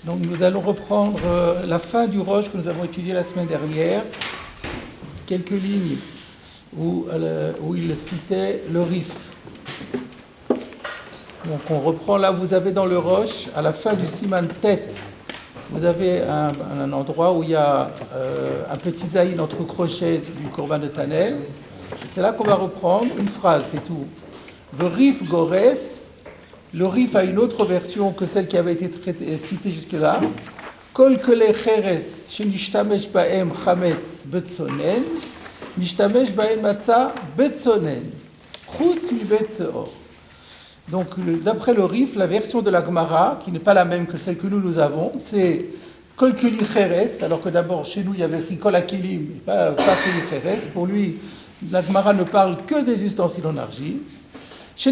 Donc nous allons reprendre la fin du Rosh que nous avons étudié la semaine dernière. Quelques lignes où il citait le Rif. Donc on reprend là, vous avez dans le Rosh, à la fin du Siman Tête, vous avez un endroit où il y a un petit zaïn entre crochets du Korban de Tanel. C'est là qu'on va reprendre une phrase, c'est tout. Le Rif Gores. Le Rif a une autre version que celle qui avait été citée jusque-là. Kol kele cheres shenishtamesh baem chametz betzonen, nishtamesh baem matzah betzonen, chutz mi betzeor. Donc, d'après le Rif, la version de la Gemara, qui n'est pas la même que celle que nous avons, c'est Kol keli cheres, alors que d'abord chez nous il y avait Kol akelim, pas keli cheres. Pour lui, la Gemara ne parle que des ustensiles en argile. Ça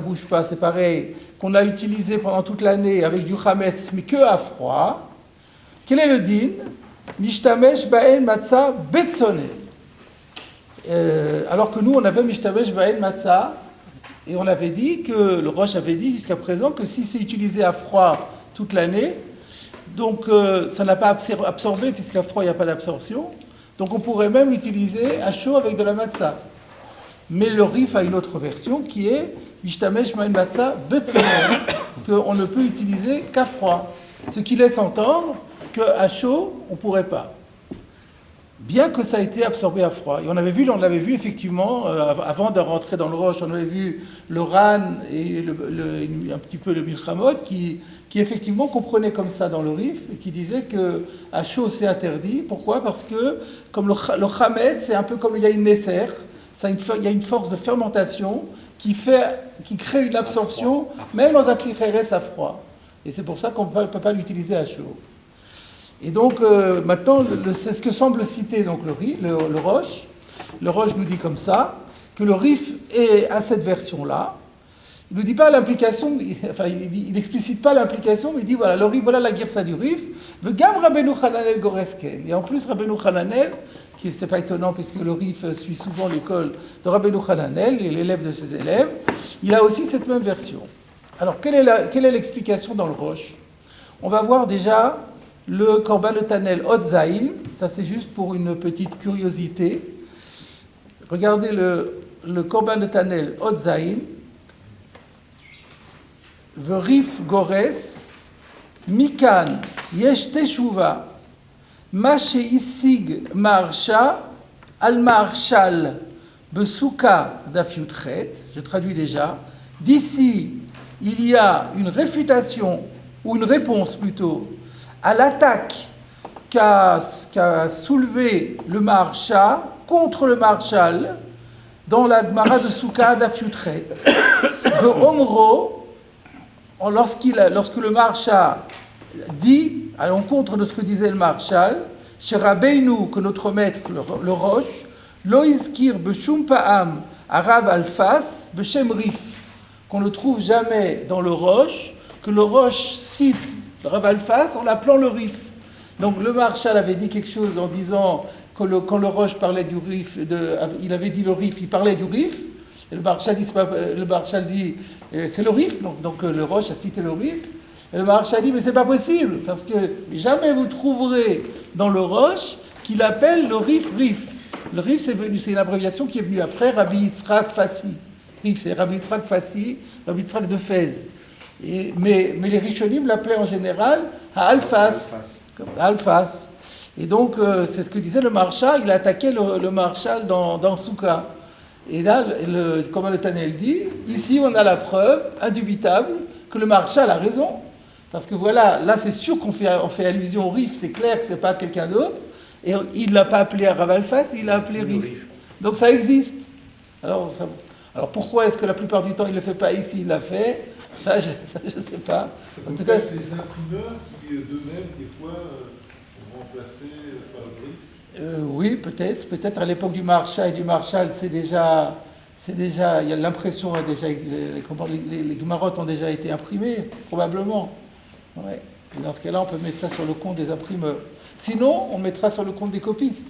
bouge pas, c'est pareil, qu'on a utilisé pendant toute l'année avec du chametz, mais que à froid. Quel est le din? Mishtamesh ba'en matzah betzonen. Alors que nous, on avait mishtamesh ba'en matzah, et on avait dit que, le Rosh avait dit jusqu'à présent, que si c'est utilisé à froid toute l'année, donc ça n'a pas absorbé, puisqu'à froid, il n'y a pas d'absorption, donc on pourrait même utiliser à chaud avec de la matzah. Mais le Rif a une autre version qui est Mishtamesh Ma'en Matzah Betzonen, qu'on ne peut utiliser qu'à froid. Ce qui laisse entendre qu'à chaud, on ne pourrait pas. Bien que ça a été absorbé à froid. Et on l'avait vu effectivement, avant de rentrer dans le Rosh, on avait vu le Ran et un petit peu le Milchamot qui effectivement comprenait comme ça dans le Rif et qui disait qu'à chaud c'est interdit. Pourquoi? Parce que comme le Chametz, c'est un peu comme il y a une Nesser. Il y a une force de fermentation qui crée une absorption, même dans un klicheres à froid. Et c'est pour ça qu'on ne peut pas l'utiliser à chaud. Et donc, maintenant, c'est ce que semble citer donc, le Rosh. Le Rosh nous dit comme ça, que le Rif est à cette version-là. Il ne nous dit pas l'implication, enfin, il n'explicite pas l'implication, mais il dit voilà, le Rif, voilà la girsa du Rif. Vegam Rabbeinu Hananel Goresken. Et en plus, Rabbeinu Hananel, qui c'est pas étonnant puisque le Rif suit souvent l'école de Rabbeinu Hananel, et l'élève de ses élèves, il a aussi cette même version. Alors, quelle est l'explication dans le Rosh? On va voir déjà le Korban de Tanel Hot Zaïn, ça c'est juste pour une petite curiosité. Regardez le Korban de Tanel Hot Zaïn. Verif Gores, Mikan, Yesh Teshuva, Mache Isig Marsha, Al Marshal, Besuka Dafyutret, je traduis déjà. D'ici, il y a une réfutation, ou une réponse plutôt, à l'attaque qu'a soulevé le Marsha contre le Marshal dans la Gemara de Souka Dafyutret. De Omro, lorsque le Marsha dit, à l'encontre de ce que disait le Marshal, chez Rabbeinu, que notre maître, le Rosh, Loïskir Beshum Pa'am, Arav Alfas, Beshem Rif, qu'on ne trouve jamais dans le Rosh, que le Rosh cite le Rav Alfas en l'appelant le Rif. Donc le Marshal avait dit quelque chose en disant, quand le Rosh parlait du Rif, il avait dit le Rif, il parlait du Rif, et le Marshal dit c'est le Rif, donc le Rosh a cité le Rif. Et le Marshal dit mais c'est pas possible, parce que jamais vous trouverez dans le Rosh qu'il appelle le Rif Rif. Le Rif c'est une abréviation qui est venue après Rabbi Yitzhak Fassi. Rif c'est Rabbi Yitzhak Fassi, Rabbi Yitzhak de Fez. Mais les Rishonim l'appelaient en général Alfas. Alfas. Et donc c'est ce que disait le Marshal, il a attaqué le Marshal dans Souka. Et là, comme le Tanel dit, ici on a la preuve indubitable que le Marshal a raison. Parce que voilà, là c'est sûr qu'on fait allusion au Rif, c'est clair que c'est pas quelqu'un d'autre. Et il ne l'a pas appelé Rav Alfas, il l'a appelé Rif. Donc ça existe. Alors pourquoi est-ce que la plupart du temps il ne le fait pas ici, il l'a fait? Ça, je ne sais pas. En tout cas, les imprimeurs qui d'eux-mêmes, des fois, ont remplacé par le Rif. Oui, peut-être à l'époque du Marshal et du Marshal, c'est déjà, il y a l'impression, les Gemarotes ont déjà été imprimées, probablement. Ouais. Et dans ce cas-là, on peut mettre ça sur le compte des imprimeurs. Sinon, on mettra sur le compte des copistes.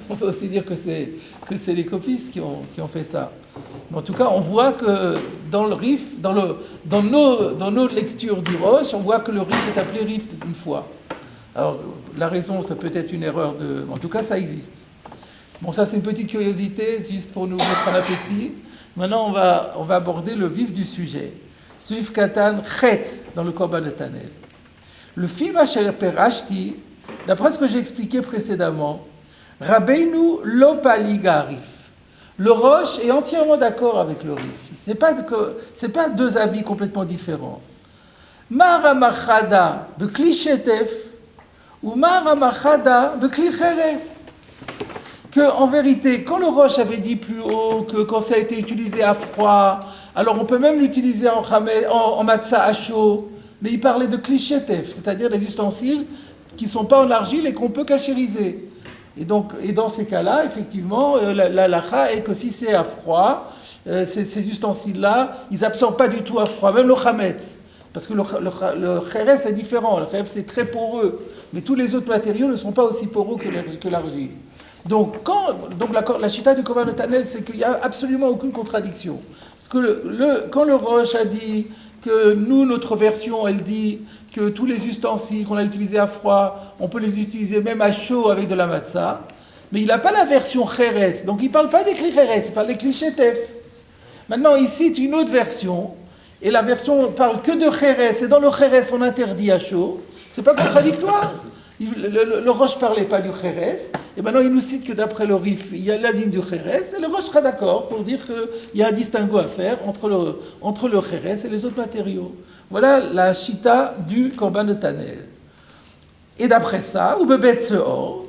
On peut aussi dire que c'est les copistes qui ont fait ça. Mais en tout cas, on voit que dans le Rif, dans nos lectures du Rosh, on voit que le Rif est appelé Rif une fois. Alors, la raison, ça peut être une erreur de... En tout cas, ça existe. Bon, ça, c'est une petite curiosité, juste pour nous mettre en appétit. Maintenant, on va aborder le vif du sujet. Suif Katan Chet, dans le Korban Netanel. Le film Asher Perashti, d'après ce que j'ai expliqué précédemment, Rabbeinu lo paliga Rif. Le Rosh est entièrement d'accord avec le Rif. C'est pas deux avis complètement différents. Mara machada bekli shetef ou mara machada bekli cheres. Que en vérité, quand le Rosh avait dit plus haut que quand ça a été utilisé à froid, alors on peut même l'utiliser en matzah à chaud, mais il parlait de kli shetef, c'est-à-dire les ustensiles qui ne sont pas en argile et qu'on peut cachériser. Et dans ces cas-là, effectivement, la lacha est que si c'est à froid, ces ustensiles-là, ils n'absorbent pas du tout à froid, même le chametz. Parce que le kheres est différent, le kheres c'est très poreux, mais tous les autres matériaux ne sont pas aussi poreux que l'argile. Donc la chita du Korban Netanel, c'est qu'il n'y a absolument aucune contradiction. Parce que quand le Rosh a dit que nous, notre version, elle dit que tous les ustensiles qu'on a utilisés à froid, on peut les utiliser même à chaud avec de la matzah, mais il n'a pas la version Kheres, donc il ne parle pas des kli Kheres, il parle des kli Shetef. Maintenant, il cite une autre version, et la version ne parle que de Kheres, et dans le Kheres, on interdit à chaud. C'est pas contradictoire. Le Rosh ne parlait pas du Kheres, et maintenant il nous cite que d'après le Rif, il y a la ligne du Kheres, et le Rosh sera d'accord pour dire qu'il y a un distinguo à faire entre le Kheres et les autres matériaux. Voilà la chita du Korban Netanel. Et d'après ça, ou Bebet Seor,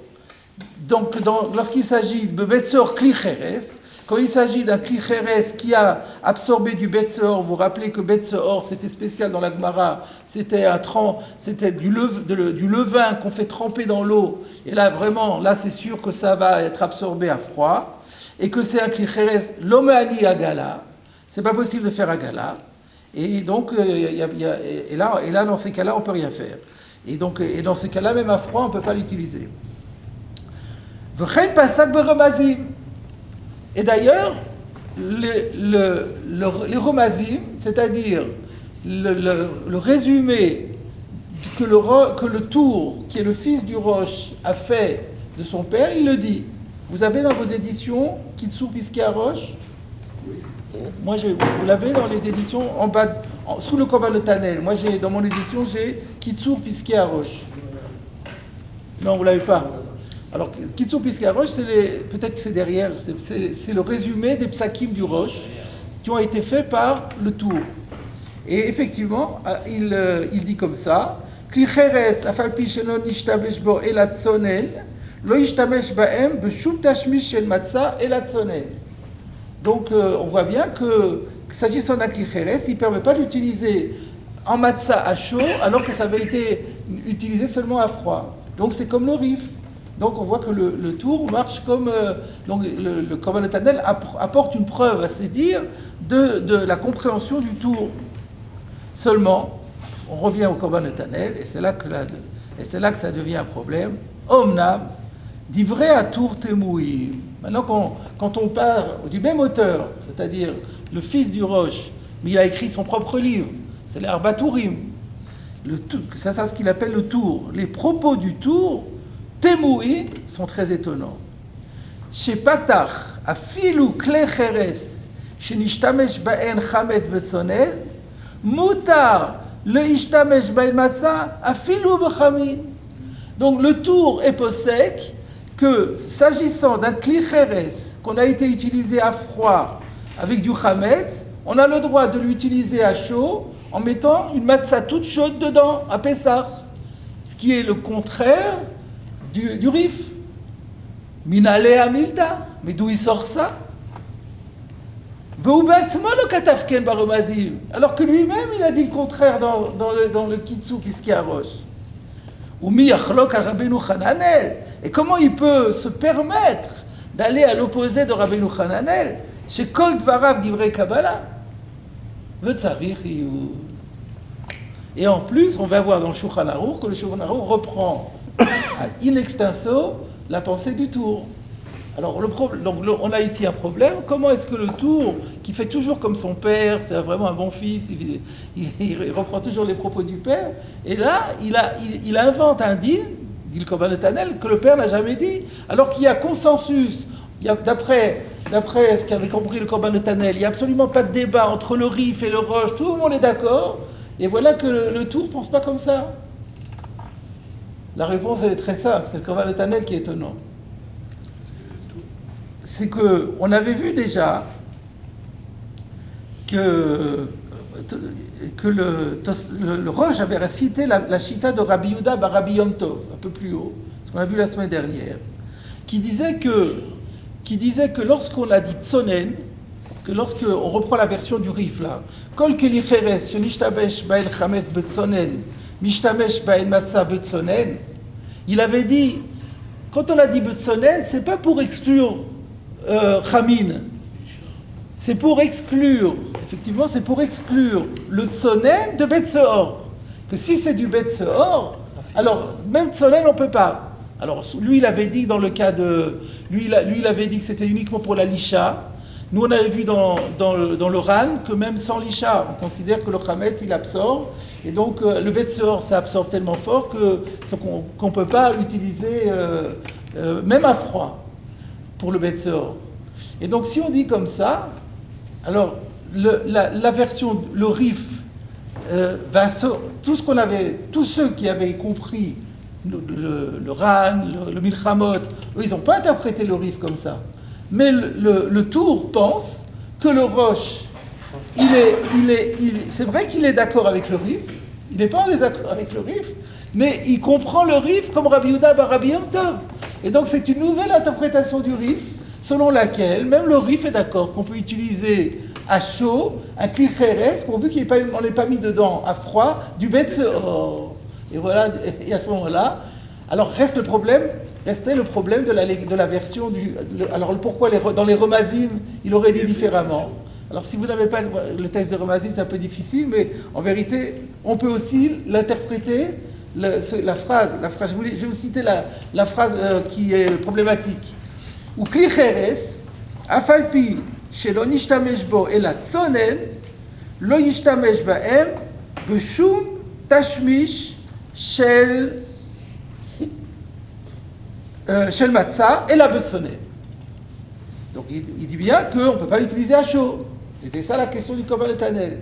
donc lorsqu'il s'agit de Bebet Seor Kli Kheres, quand il s'agit d'un Kli Kheres qui a absorbé du Bet Seor, vous vous rappelez que Bet Seor, c'était spécial dans la Gemara, c'était du levain qu'on fait tremper dans l'eau, et là vraiment, là c'est sûr que ça va être absorbé à froid, et que c'est un Kli Kheres Lomeali Agala, c'est pas possible de faire Agala, et donc, et là dans ces cas-là, on peut rien faire. Et dans ces cas-là, même à froid, on peut pas l'utiliser. V'chen pasak beromazim. Et d'ailleurs, les romazim, c'est-à-dire le résumé que le Tour, qui est le fils du Rosh, a fait de son père, il le dit. Vous avez dans vos éditions Kitsur Piskei Rosh? Moi, vous l'avez dans les éditions en bas, sous le Korban Netanel. Moi, dans mon édition, j'ai Kitsur Piskei Rosh. Non, vous l'avez pas. Alors, Kitsur Piskei Rosh, peut-être que c'est derrière, c'est le résumé des psakim du Rosh qui ont été faits par le Tour. Et effectivement, il dit comme ça, Kli cheres afalpi shelo nishtamesh bo elat tzonen, lo yishtamesh baem b'shum tashmish shel matzah elat tzonen. Donc, on voit bien que, s'agissant d'un Kli cheres, il ne permet pas d'utiliser en matzah à chaud, alors que ça avait été utilisé seulement à froid. Donc, c'est comme le Rif. Donc on voit que le Tour marche comme... donc le Korban Netanel apporte une preuve à ses dires de la compréhension du Tour. Seulement, on revient au Korban Netanel, et c'est là que ça devient un problème. Omnam, d'ivrei à Tour Temoui. Maintenant, quand on parle du même auteur, c'est-à-dire le fils du Rosh, mais il a écrit son propre livre, c'est l'Arbatourim. Ça, c'est ce qu'il appelle le Tour. Les propos du Tour... Temoui sont très étonnants. Chez Patach, afilu kle cheres, chez nishtamesh baen chametz betzonel, mutar le ishtamesh baen matzah, afilu bechamin. Donc le Tour est possèque que, s'agissant d'un kli cheres qu'on a été utilisé à froid avec du chametz, on a le droit de l'utiliser à chaud en mettant une matzah toute chaude dedans, à Pessah. Ce qui est le contraire du Rif. Minale Amilta. Mais d'où il sort ça? Alors que lui-même, il a dit le contraire dans le Kitsur Piskei Rosh. Et comment il peut se permettre d'aller à l'opposé de Rabbeinu Hananel? Chez Kol Dvarav Divrei Kabbalah. Et en plus, on va voir dans le Shulchan Aruch que le Shulchan Aruch reprend in extenso la pensée du tour. Alors, on a ici un problème. Comment est-ce que le tour, qui fait toujours comme son père, c'est vraiment un bon fils, il reprend toujours les propos du père, et là, il invente un din, dit le Korban Netanel, que le père n'a jamais dit, alors qu'il y a consensus, d'après ce qu'avait compris le Korban Netanel, il n'y a absolument pas de débat entre le Rif et le Roche, tout le monde est d'accord, et voilà que le tour ne pense pas comme ça. La réponse, elle est très simple, c'est le Korban Netanel qui est étonnant. C'est qu'on avait vu déjà que le Roche avait récité la chita de Rabbi Yehuda bar Rabbi Yom Tov, un peu plus haut, ce qu'on a vu la semaine dernière, qui disait que lorsqu'on a dit tsonen, que lorsqu'on reprend la version du Rif là, kol keli cheres shenishtamesh ba'el chametz betsonen, mishtamesh ba'el matzah betsonen, il avait dit, quand on a dit betsonen, c'est pas pour exclure Chamin, c'est pour exclure, effectivement, c'est pour exclure le tsonen de Bet Seor. Que si c'est du Bet Seor, alors même tsonen on peut pas. Alors lui il avait dit dans le cas de, lui il avait dit que c'était uniquement pour la lisha. Nous on avait vu dans le Ran que même sans lisha, on considère que le chametz il absorbe, et donc le Bet Seor ça absorbe tellement fort qu'on peut pas l'utiliser même à froid pour le Bet Seor. Et donc si on dit comme ça, alors la version, le Rif, tous ceux qui avaient compris le Ran, le Milchamot, eux, ils n'ont pas interprété le Rif comme ça. Mais le Tour pense que le Roche, c'est vrai qu'il est d'accord avec le Rif, il n'est pas en désaccord avec le Rif, mais il comprend le Rif comme Rabbi Yehuda bar Rabbi Yom Tov. Et donc c'est une nouvelle interprétation du Rif, selon laquelle même le Rif est d'accord qu'on peut utiliser à chaud un kli cheres, pourvu qu'on n'ait pas mis dedans à froid du Bet Seor. Et voilà, et à ce moment-là, alors restait le problème de la version du. Alors pourquoi dans les Remazim, il aurait dit différemment. Alors si vous n'avez pas le texte de Remazim, c'est un peu difficile, mais en vérité, on peut aussi l'interpréter. La phrase, je vais vous citer la phrase qui est problématique. Ou kli cheres, afalpi shelo nishtamesh bo ela tsonen, lo yishtamesh baem b'shum tashmish shel matzah et la betsonen. Donc il dit bien qu'on ne peut pas l'utiliser à chaud. C'était ça la question du Korban Netanel.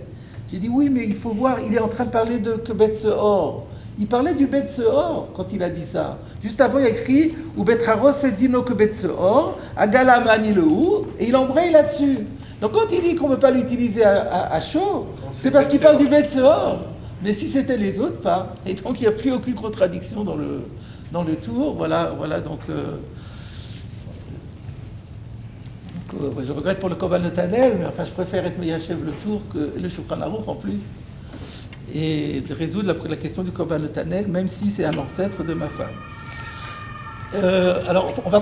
J'ai dit oui, mais il faut voir, il est en train de parler de que Bet Seor. Il parlait du Bet Seor quand il a dit ça. Juste avant, il a écrit ou Bet Haros et Dino que Bet Seor, Agalamani le ou, et il embraye là-dessus. Donc quand il dit qu'on ne peut pas l'utiliser à chaud, c'est parce qu'il parle du Bet Seor. Mais si c'était les autres, pas. Et donc il n'y a plus aucune contradiction dans le tour. Voilà donc. Je regrette pour le Korban Netanel, mais enfin je préfère être Meyachev le tour que le Shulchan Aruch en plus. Et de résoudre la question du Korban Netanel, même si c'est un ancêtre de ma femme. Alors, on va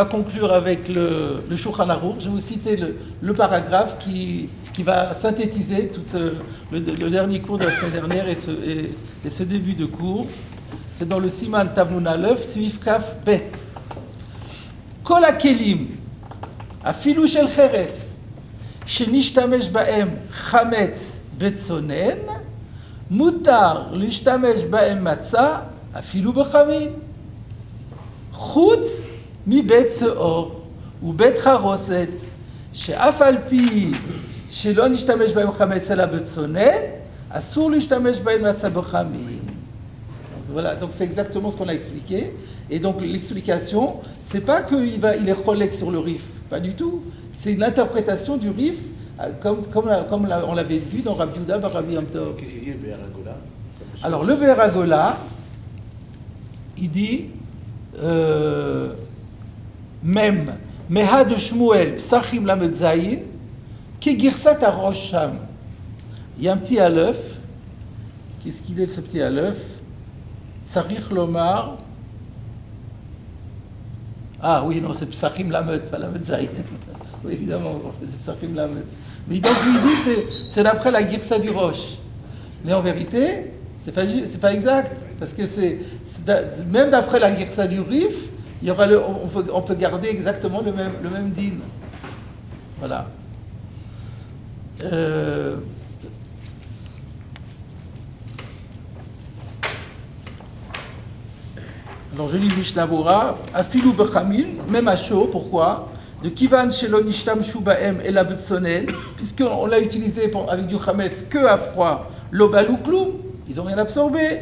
conclure avec le Shulchan Aruch. Je vais vous citer le paragraphe qui va synthétiser tout le dernier cours de la semaine dernière et ce début de cours. C'est dans le Siman Tavnun Aleph, Sviv Kaf Bet. Kol hakelim, afilu shel cheres, shenishtamesh baem chametz betzonen, mutar lishtamesh baem matzah, afilu bechamin. חוץ מבית סאור ובית חרוסת, שאף על פי שלא נשתמש בהם חמץ אלא בצונן, אסור להשתמש בהם מצה בחמין. Voilà, donc c'est exactement ce qu'on a expliqué. Et donc l'explication, c'est pas qu'il est relègue sur le Rif, pas du tout. C'est une interprétation du Rif, comme on l'avait vu dans Rabbi Yehuda bar Rabbi Yom Tov. Qu'est-ce qu'il dit le Be'er Hagola? Alors le Be'er Hagola, il dit même Meha de Shmuel, Psachim Lamed Zayin, qui girsat à Rosh Sham. Il y a un petit aleph. Qu'est-ce qu'il est ce petit aleph? Tsarich Lomar. Ah oui, non, c'est Psachim Lamed, pas Lamed Zayin. Oui, évidemment, c'est Psachim Lamed. Mais donc lui dit que c'est d'après la girsa du Rosh. Mais en vérité, c'est pas exact. Parce que même d'après la Girsa du Rif, il y aura on peut garder exactement le même din. Voilà. Alors je lis Mishnah Bora, Afilu Bechamil, même à chaud, pourquoi? De Kivan Shelo Nishtam Shubaem et la Betsonen, puisqu'on l'a utilisé avec du Chametz que à froid, l'Obalou Kloum, ils n'ont rien absorbé.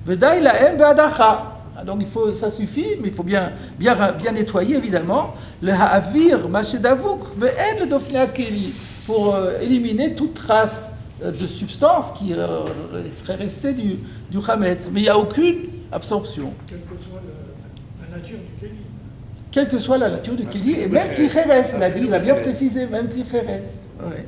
Vedaï Laem Beadacha. Donc ça suffit, mais il faut bien nettoyer évidemment. Le Ha'avir Machedavouk Ve'en le Dofnea Keli, pour éliminer toute trace de substance qui serait restée du Chametz. Mais il n'y a aucune absorption. Quelle que soit la nature du Kéli. Quelle que soit la nature du Kéli, et même Ticheres, il a bien précisé, même Ticheres. Ouais.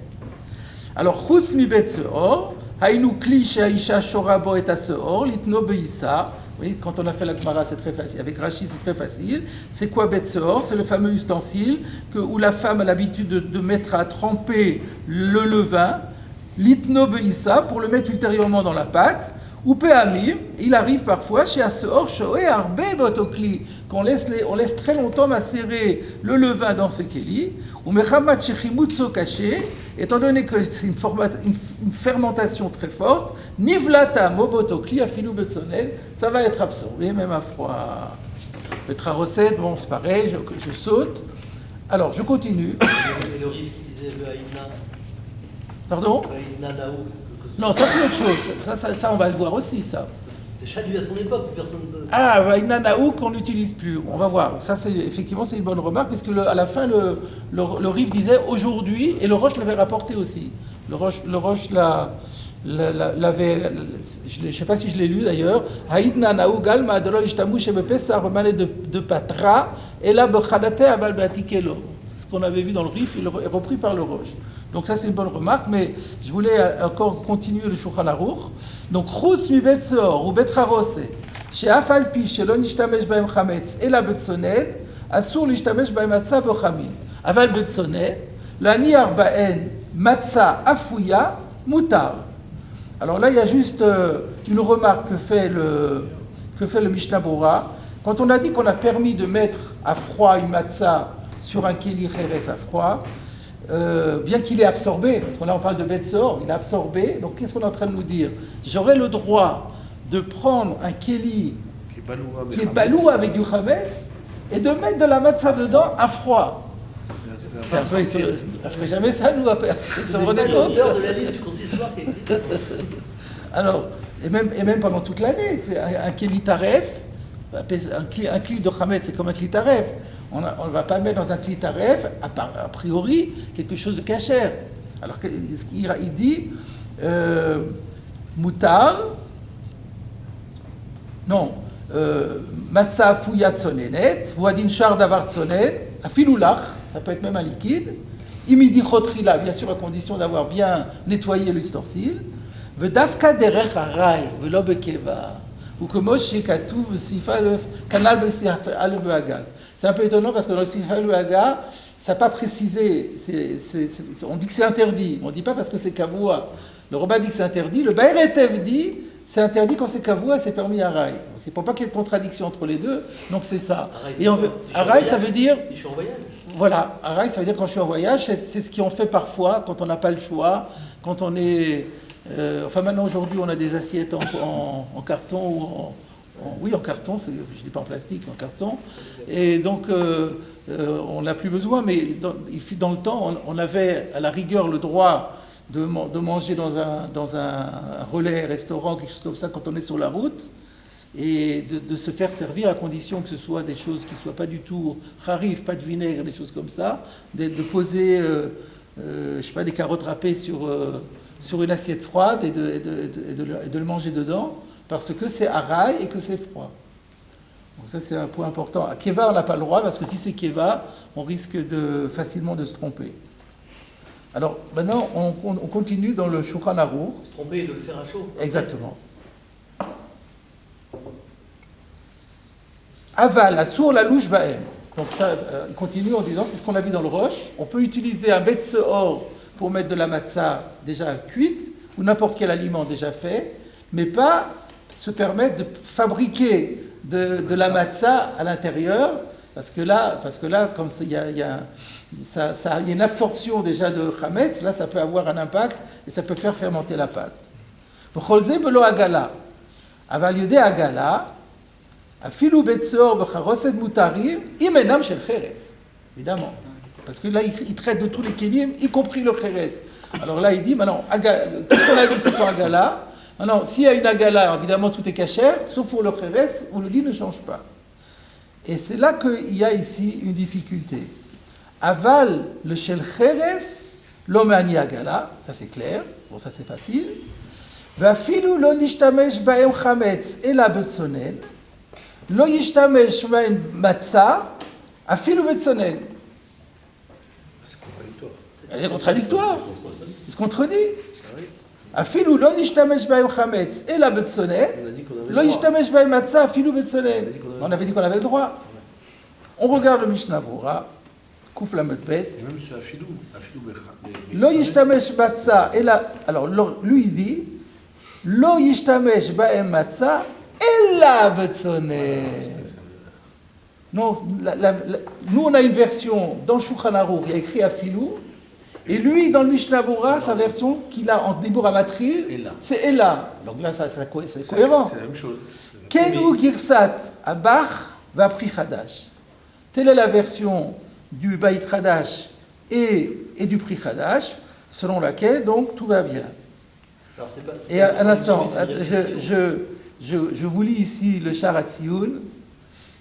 Alors, Chutz mi bet seor, haïnu kli she'aisha shora bo et seor, litno beissa. Oui, quand on a fait la Gemara, c'est très facile. Avec Rashi, c'est très facile. C'est quoi bet seor? C'est le fameux ustensile où la femme a l'habitude de mettre à tremper le levain, litno beissa, pour le mettre ultérieurement dans la pâte. Ou Péamim, il arrive parfois chez Aseor, Shoé, Arbe, Botokli, qu'on laisse très longtemps macérer le levain dans ce kéli, ou Mechamat Shechimutso caché, étant donné que c'est une fermentation très forte, Nivlata, Mobotokli, Afilu Betsonel, ça va être absorbé, même à froid. Le Traroset, bon, c'est pareil, je saute. Alors, je continue. Et le riff qui disait le Haïna. Pardon? Haïna Naou. Non, ça c'est autre chose. Ça, on va le voir aussi, ça. Déjà, lui, à son époque, personne ne... Ah, Vaïna Naou qu'on n'utilise plus. On va voir. Ça, effectivement, c'est une bonne remarque, puisque à la fin, le Rif disait aujourd'hui, et le Roche l'avait rapporté aussi. Le Roche l'avait, je ne sais pas si je l'ai lu d'ailleurs, Haïdna Naou Galma Adolol Ishtamou Shebepesa Romane de Patra, et la Bechadate Aval Beatikelo. Ce qu'on avait vu dans le Rif, il est repris par le Roche. Donc ça c'est une bonne remarque, mais je voulais encore continuer le Shulchan Aruch. Donc Chutz mi bet seor ou bet charoset, she'af al pi shelo nishtamesh bahem chametz el habetzonet, asur nishtamesh bahem matzah bochamin. Aval betzonet, l'ani arbaen matzah afouya mutar. Alors là il y a juste une remarque que fait le Mishnah Bora. Quand on a dit qu'on a permis de mettre à froid une matzah sur un keli cheres à froid, bien qu'il ait absorbé, parce qu'on on parle de Betsor, il a absorbé, donc qu'est-ce qu'on est en train de nous dire? J'aurais le droit de prendre un kéli qui est balou avec du chametz et de mettre de la matzah dedans à froid. C'est un peu étonnant. On ne ferait jamais ça, nous, à faire. Ça vous rendez compte? de la liste du consistoire qui existe. Alors, et même pendant toute l'année, c'est un kéli taref, un kéli de chametz, c'est comme un kéli taref. On ne va pas mettre dans un clitaref, a priori, quelque chose de cachère. Alors, il dit, moutar, non, matzah fouya tsonenet, voadin char davar tsonet, afiloulach, ça peut être même un liquide, imidi chotrila, bien sûr à condition d'avoir bien nettoyé l'ustensile, vedafka derech harai, velo bekeva, ou que Moshe katouv sifa kanal besifa al beagal. C'est un peu étonnant parce que dans le Sifal Haga, ça n'a pas précisé, on dit que c'est interdit, on ne dit pas parce que c'est Kavoua. Le Rabbin dit que c'est interdit, le Baer Etev dit c'est interdit quand c'est Kavoua, c'est permis à Raï. C'est pour pas qu'il y ait de contradiction entre les deux, donc c'est ça. Araï, ça veut dire... Je suis en voyage. Voilà, Araï, ça veut dire quand je suis en voyage, c'est ce qu'on fait parfois quand on n'a pas le choix, quand on est... enfin maintenant aujourd'hui on a des assiettes en carton ou oui, en carton, je ne dis pas en plastique, en carton. Et donc, on n'a plus besoin, mais dans le temps, on avait à la rigueur le droit de manger dans un relais, restaurant, quelque chose comme ça, quand on est sur la route, et de se faire servir à condition que ce soit des choses qui ne soient pas du tout harif, pas de vinaigre, des choses comme ça, de poser, je sais pas, des carottes râpées sur une assiette froide et de le manger dedans. Parce que c'est haraï et que c'est froid. Donc ça c'est un point important. À Keva on n'a pas le droit parce que si c'est Keva, on risque facilement de se tromper. Alors maintenant on continue dans le Shulchan Aruch. Se tromper et de le faire à chaud. Exactement. Aval, assour la louche baem. Donc ça, il continue en disant, c'est ce qu'on a vu dans le Roche. On peut utiliser un bet seor pour mettre de la matzah déjà cuite ou n'importe quel aliment déjà fait, mais pas se permettre de fabriquer de la matzah à l'intérieur Parce que là comme il y a une absorption déjà de chametz, là ça peut avoir un impact et ça peut faire fermenter la pâte. V'chol ze belo agala, aval yodei agala, afilu betzor v'charoset mutarim, im enam shel cheres, évidemment. Parce que là il traite de tous les kelim, y compris le cheres. Alors là il dit, maintenant, qu'est-ce qu'on a dit que ce soit agala? Maintenant, s'il y a une agala, évidemment tout est cachère, sauf pour le cheres, on le dit ne change pas. Et c'est là qu'il y a ici une difficulté. Aval, le shel cheres, l'omani agala, ça c'est clair, bon ça c'est facile. Vafilu lo nishtamesh baem chametz ela betzonen, lo yishtamesh baem matzah, afilu betzonen. C'est contradictoire. Il se contredit. Afilu lo nishtamesh baem chametz ela betzonen, lo yishtamesh baem matzah, afilu betzonen. On avait dit qu'on avait le droit. On regarde le Mishnah Brura, Kouf la Motbet. Et même sur Afilou. Lo yishtamesh matzah ela. Alors lui il dit. Lo yishtamesh ba'em matzah ella betzonen. Non, nous on a une version dans Shulchan Aruch, il y a écrit Afilou, et lui dans le Mishnah Brura, sa version qu'il a en Dibur Amatril, c'est ella. Donc là c'est cohérent. C'est la même chose. Kenu girsat abach va'pri chadash. Telle est la version du Beit Chadash et du Pri Chadash, selon laquelle donc tout va bien. Alors, Et un instant, je vous lis ici le Shar Hatziyun,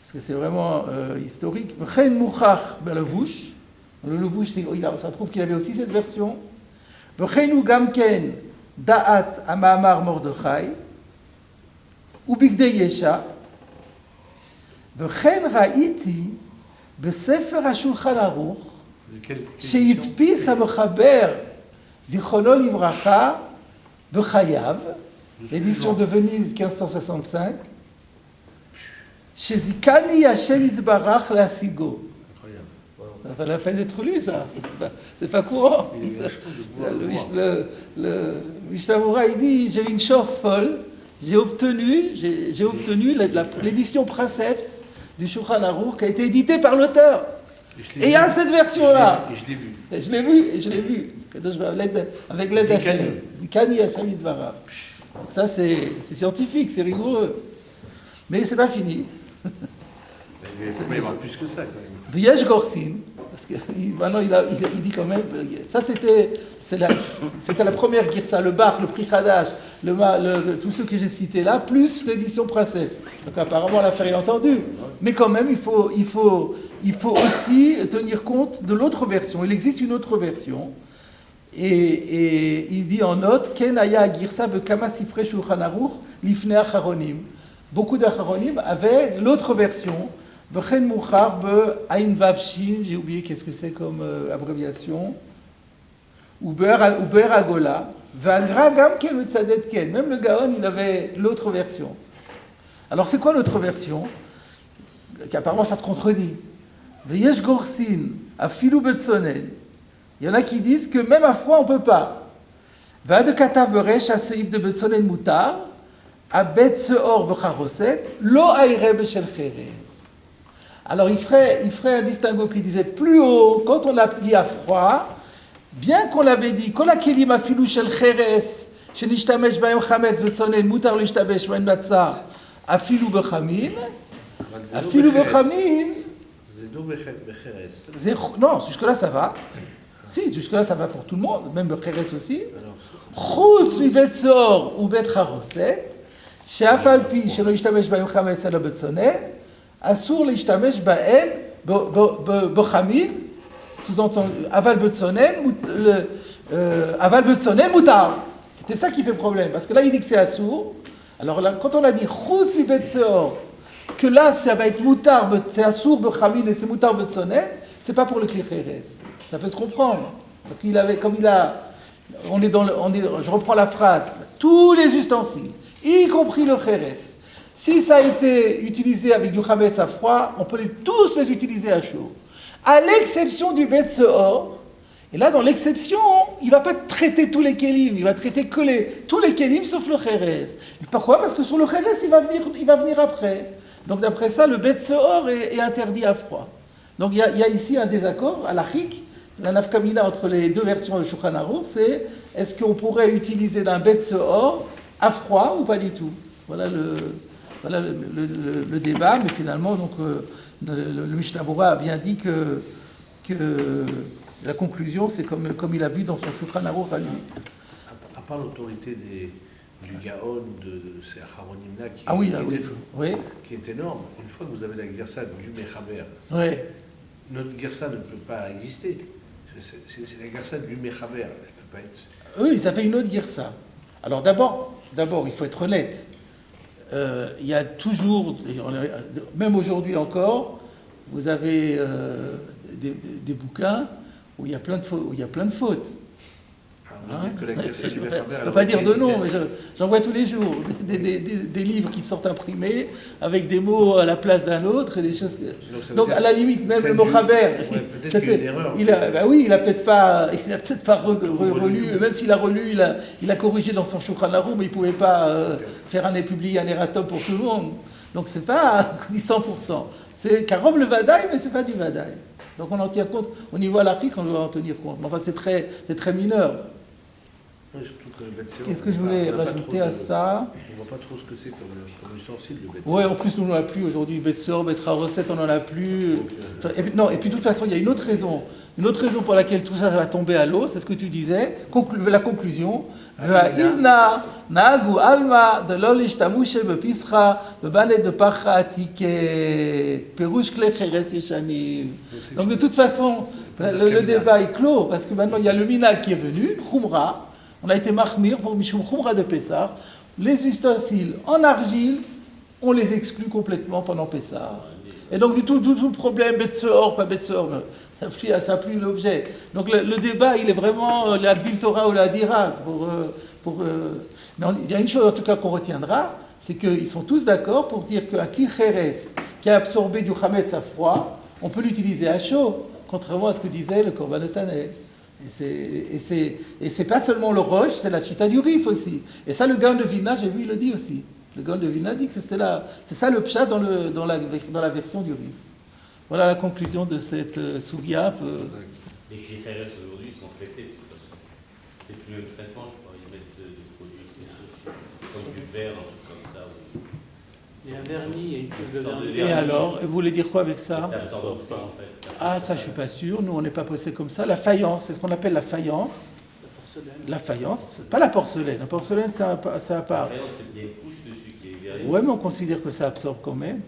parce que c'est vraiment historique. Chen Mouchach Belevouch. Le Levouch, ça prouve qu'il avait aussi cette version. V'chenu Gamken Da'at Amamar Mordechai. Ubigdei Yesha. V'chen Ra'iti Besefer HaShulchan Aruch. שהדפיס המחבר, זיכרונו לברכה, בחייו, l'édition de Venise 1565, שזיכני השם יתברך להשיגו. אבל la fin d'être lu, ça. C'est pas courant. Le Mishnah Brura, il dit, j'ai eu une chance folle, j'ai obtenu l'édition Princeps du Shulchan Aruch qui a été éditée par l'auteur. Et il y a cette version-là. Et je l'ai vu. Je l'ai vu. Avec l'aide d'Hachem. Zikani Hachem Yidvarach. Donc ça, c'est scientifique, c'est rigoureux. Mais c'est pas fini. Il faut y avoir plus que ça, quand même. V'yesh Gorsin, parce que maintenant il dit quand même, ça c'était la première girsa, le Bach, le Pri Chadash, tous ceux que j'ai cités là, plus l'édition Princeps. Donc apparemment l'affaire est entendue. Mais quand même, il faut aussi tenir compte de l'autre version. Il existe une autre version. Et il dit en note, Ken aya girsa bekama sifre shulchan aruch lifnei acharonim. Beaucoup d'acharonim avaient l'autre version. V'chen mouchar be'ain vav shin, j'ai oublié qu'est-ce que c'est comme abréviation. Ou be'er agola. V'agra gam ken utzadet ken. Même le Gaon, il avait l'autre version. Alors c'est quoi l'autre version? Apparemment ça se contredit. V'yesh gorsin, afilu betzonen. Il y en a qui disent que même à froid on peut pas. V'ad katav beresh aseif de betzonen mutar, abet seor v'charoset, lo aire b'shel cheres. Alors il ferait un distinguo qui disait plus haut, quand on l'a dit à froid, bien qu'on l'avait dit, kol hakelim afilu shel cheres, shenishtamesh b'hem chametz betzonen mutar lo yishtamesh b'hem matzah, afilu b'chamin, afilu b'chamin. Non, jusque-là ça va. Si, jusque-là ça va pour tout le monde, même le cheres aussi. Chutz mi betzor ou bet charoset, she'af al pi shelo yishtamesh b'hem chametz elo betzonen, asur l'ishtamesh ba'en b'chamin, sous-entendu aval betzonen mutar. C'était ça qui fait problème, parce que là il dit que c'est asur. Alors là, quand on a dit chutz mi betzor, que là ça va être mutar, c'est asur b'chamin et c'est mutar betzonen, c'est pas pour le kli cheres. Ça peut se comprendre, parce qu'il avait, comme il a, je reprends la phrase, tous les ustensiles, y compris le cheres. Si ça a été utilisé avec du chametz à froid, on peut tous les utiliser à chaud. À l'exception du bet seor. Et là, dans l'exception, il ne va pas traiter tous les kélim, il va traiter tous les kélim sauf le cheres. Pourquoi? Parce que sur le cheres, il va venir après. Donc d'après ça, le bet seor est interdit à froid. Donc il y a ici un désaccord à l'achik. La nafkamina entre les deux versions de Shulchan Aruch, c'est est-ce qu'on pourrait utiliser d'un bet seor à froid ou pas du tout. Voilà le débat, mais finalement, donc, le Mishnah Berurah a bien dit que la conclusion, c'est comme il a vu dans son Shulchan Aruch à lui. À part l'autorité du Gaon, de ces Acharonim-là, qui est énorme, une fois que vous avez la Gersa du Mechaber, notre Gersa ne peut pas exister. C'est la Gersa du Mechaber, elle ne peut pas être... Oui, ça fait une autre Gersa. Alors d'abord, il faut être honnête. Il y a toujours, même aujourd'hui encore, vous avez des bouquins où il y a plein de fautes. Hein, que la Gersa du Je Mechaber, ne peux pas dire de nom, mais j'en vois tous les jours. Des livres qui sont imprimés avec des mots à la place d'un autre et des choses. Donc à la limite, même le Mechaber, peut-être qu'il y a une erreur. il a peut-être pas relu, même s'il a relu, il a corrigé dans son Shulchan Aruch, mais il ne pouvait pas publier un erratum pour tout le monde. Donc c'est pas 100%. C'est Karov le Vadaï, mais c'est pas du Vadaï. Donc on en tient compte. Au niveau halachique, on doit en tenir compte. Enfin, c'est très mineur. Qu'est-ce que je voulais rajouter à ça? On ne voit pas trop ce que c'est comme ustensile de Oui, en plus, nous, on n'en a plus aujourd'hui. Betsor, Betra recette, on n'en a plus. Et puis, de toute façon, il y a une autre raison. Une autre raison pour laquelle tout ça va tomber à l'eau, c'est ce que tu disais. La conclusion. Nagu alma de l'olish tamushe bepisra bebanet de pacha atike perush kle cheres yeshanim. Donc de toute façon, le débat est clos parce que maintenant il y a le minag qui est venu, Khumra. On a été mahmir pour Mishum Khumra de Pessah. Les ustensiles en argile, on les exclut complètement pendant Pessah. Et donc, du tout le problème, Betseor, pas Betseor, ça n'a plus l'objet. Donc, le débat, il est vraiment la Dil Torah ou la Dirat. Mais il y a une chose, en tout cas, qu'on retiendra, c'est qu'ils sont tous d'accord pour dire qu'un Kli Cheres qui a absorbé du Chametz à froid, on peut l'utiliser à chaud, contrairement à ce que disait le Korban Netanel. Et c'est pas seulement le roche, c'est la chita du Rif aussi. Et ça, le Gaon de Vilna, j'ai vu, il le dit aussi. Le Gaon de Vilna dit que c'est ça le pshat dans la version du Rif. Voilà la conclusion de cette Sougia. Les critères aujourd'hui sont traités de toute façon. C'est plus le même traitement, je crois. Ils mettent des produits comme du verre, un truc comme ça. Il y a un vernis, il y a une couche de vernis. Et alors, vous voulez dire quoi avec ça? Ça absorbe pas en fait. Ah, ça, je suis pas sûr. Nous, on n'est pas posé comme ça. La faïence, c'est ce qu'on appelle la faïence. La faïence, pas la porcelaine. La porcelaine, ça a pas. La faïence, il y a une couche dessus qui est vernie. Ouais, mais on considère que ça absorbe quand même.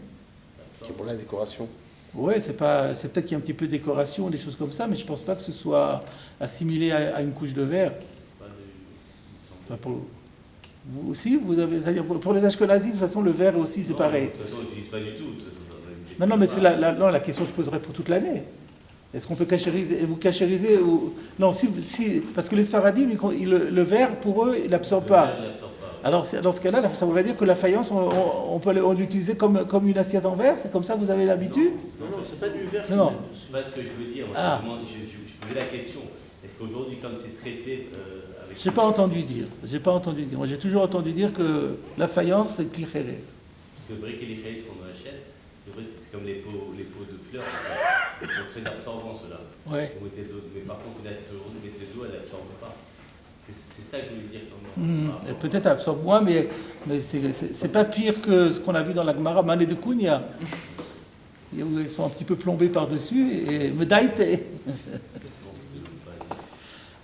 C'est pour la décoration. Ouais, c'est peut-être qu'il y a un petit peu de décoration, des choses comme ça, mais je pense pas que ce soit assimilé à une couche de verre. Enfin, vous aussi, vous avez, c'est-à-dire pour les Ashkenazim, de toute façon, le verre aussi, c'est pareil. De toute façon, on n'utilise pas du tout. Non, mais c'est la question se poserait pour toute l'année. Est-ce qu'on peut cachériser? Vous cachériser ou... Non, parce que les Sfaradim, le verre, pour eux, il n'absorbe pas. Alors, dans ce cas-là, ça voudrait dire que la faïence, on peut l'utiliser comme une assiette en verre? C'est comme ça que vous avez l'habitude? Non, c'est pas du verre. Non. C'est pas ce que je veux dire. Je posais la question. Est-ce qu'aujourd'hui, comme c'est traité avec... J'ai pas entendu dire. Moi, j'ai toujours entendu dire que la faïence, c'est clichérès. Parce que le vrai clichérès qu'on achète, c'est vrai, c'est comme les pots de fleurs. Ils sont très absorbants, ceux-là. Ouais. Mais par contre, aujourd'hui, mettez de l'eau, elle n'absorbe pas. C'est ça que je voulais dire. Peut-être absorbe moins, mais c'est pas pire que ce qu'on a vu dans la Gemara, Mané de Kounia. Où ils sont un petit peu plombés par-dessus et Medaïte.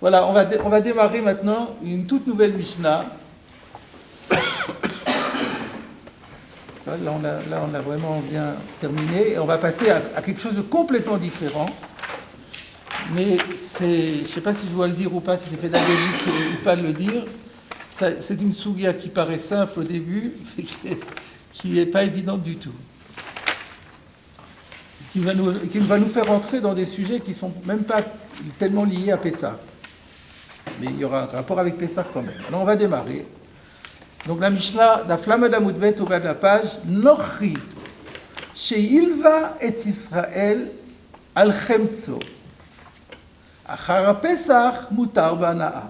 Voilà, on va démarrer maintenant une toute nouvelle Mishnah. Là, on a vraiment bien terminé. Et on va passer à quelque chose de complètement différent. Mais je ne sais pas si je dois le dire ou pas, si c'est pédagogique ou pas de le dire. C'est une sougia qui paraît simple au début, mais qui n'est pas évidente du tout. Qui va nous faire entrer dans des sujets qui ne sont même pas tellement liés à Pessah. Mais il y aura un rapport avec Pessah quand même. Alors on va démarrer. Donc la Mishnah, la flamme d'Amoudbet au bas de la page, Nochri, she'ilva et Israël al chemtzo. אחר הפסח מותר בהנאה.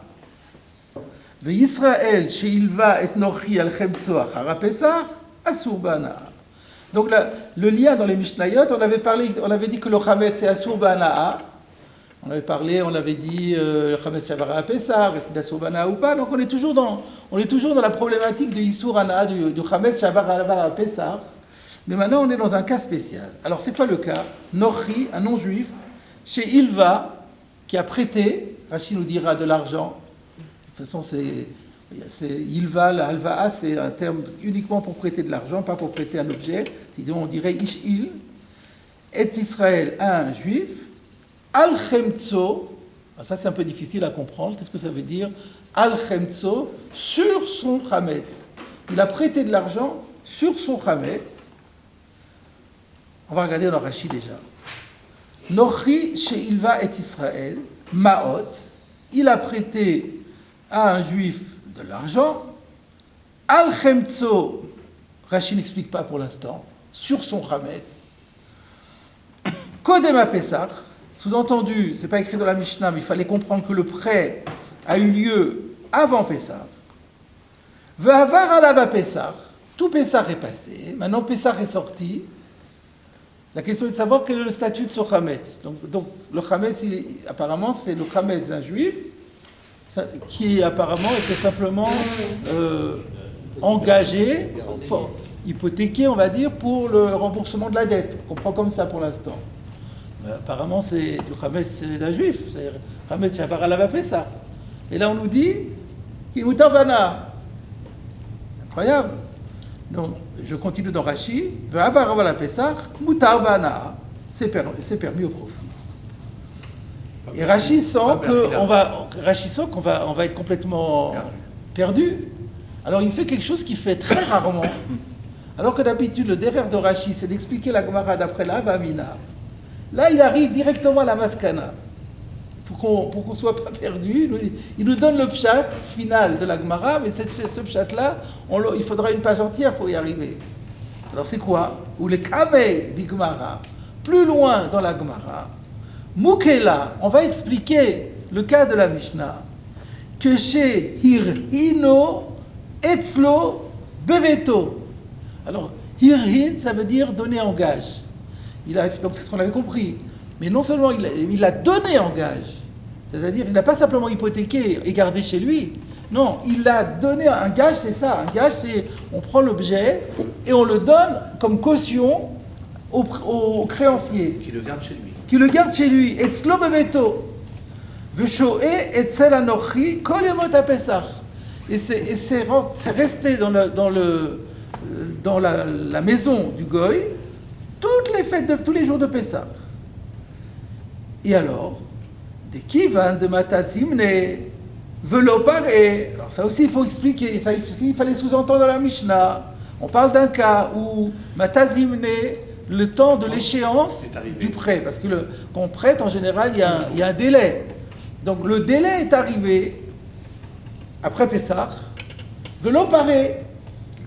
וישראל שהלווה את נוחי על חמצו אחר הפסח, אסור בהנאה. Donc le lien dans les Mishnayot, on avait dit que le Chametz c'est Asur Bana'a. On avait dit le Chametz Shavar à Pessar, est-ce qu'il est Asur Bana'a ou pas? Donc on est toujours dans la problématique de Isur Ana'a, du Chametz Shavar à Pessar. Mais maintenant on est dans un cas spécial. Alors c'est quoi le cas? Nochi, un non-juif, chez Ilva, qui a prêté, Rachid nous dira, de l'argent. De toute façon c'est Ilva, la Halva'a, c'est un terme uniquement pour prêter de l'argent, pas pour prêter un objet. Sinon, on dirait Ish'il, est Israël à un juif, Al-Chemtso, ça c'est un peu difficile à comprendre, qu'est-ce que ça veut dire? Al-Chemtso, sur son Chametz. Il a prêté de l'argent sur son Chametz. On va regarder dans Rashi déjà. Nochi chez Ilva est Israël, Maot, il a prêté à un juif de l'argent, Al-Chemtso, Rashi n'explique pas pour l'instant, sur son Chametz, Kodem Pesach, sous-entendu, c'est pas écrit dans la Mishnah, mais il fallait comprendre que le prêt a eu lieu avant Pesach, Ve'avar alav Pesach, tout Pesach est passé, maintenant Pesach est sorti, la question est de savoir quel est le statut de ce Chametz. Donc le Chametz, apparemment, c'est le Chametz d'un juif, qui apparemment était simplement engagé, hypothéqué, on va dire, pour le remboursement de la dette. On comprend comme ça pour l'instant. Mais apparemment, c'est le Chametz d'un juif, c'est Chametz Shavar alav Pesach. Et là, on nous dit qu'il mutar bana. Incroyable. Donc, je continue dans Rashi. Ve'avar alav Pesach, mutar bana. C'est permis au profit. Et Rashi sent qu'on va être complètement perdu. Alors il fait quelque chose qu'il fait très rarement. Alors que d'habitude, le derrière de Rashi, c'est d'expliquer la Gemara d'après la Havamina. Là, il arrive directement à la Maskana. Pour qu'on ne soit pas perdu, il nous donne le pshat final de la Gemara, mais ce pshat-là, il faudra une page entière pour y arriver. Alors c'est quoi? Ou les Kamei du Gemara, plus loin dans la Gemara, Mukela, on va expliquer le cas de la Mishnah, que chez Hirhino, Etzlo, Beveto. Alors, Hirhin, ça veut dire donner en gage. Donc c'est ce qu'on avait compris. Mais non seulement il a donné en gage, c'est-à-dire il n'a pas simplement hypothéqué et gardé chez lui. Non, il a donné un gage, c'est ça. Un gage, c'est on prend l'objet et on le donne comme caution au créancier. Qui le garde chez lui. Qui le garde chez lui. Etzlo beveto. Veshoe etzel anochi kol yemot haPesach. Et c'est resté dans la maison du Goy toutes les fêtes tous les jours de Pessah. Et alors, des kivan de matazimne velo paré. Alors ça aussi il faut expliquer. Ça, il fallait sous-entendre dans la Mishnah. On parle d'un cas où matazimne, le temps de l'échéance du prêt, parce que quand on prête, en général, il y a un délai. Donc le délai est arrivé après Pessah, velo paré,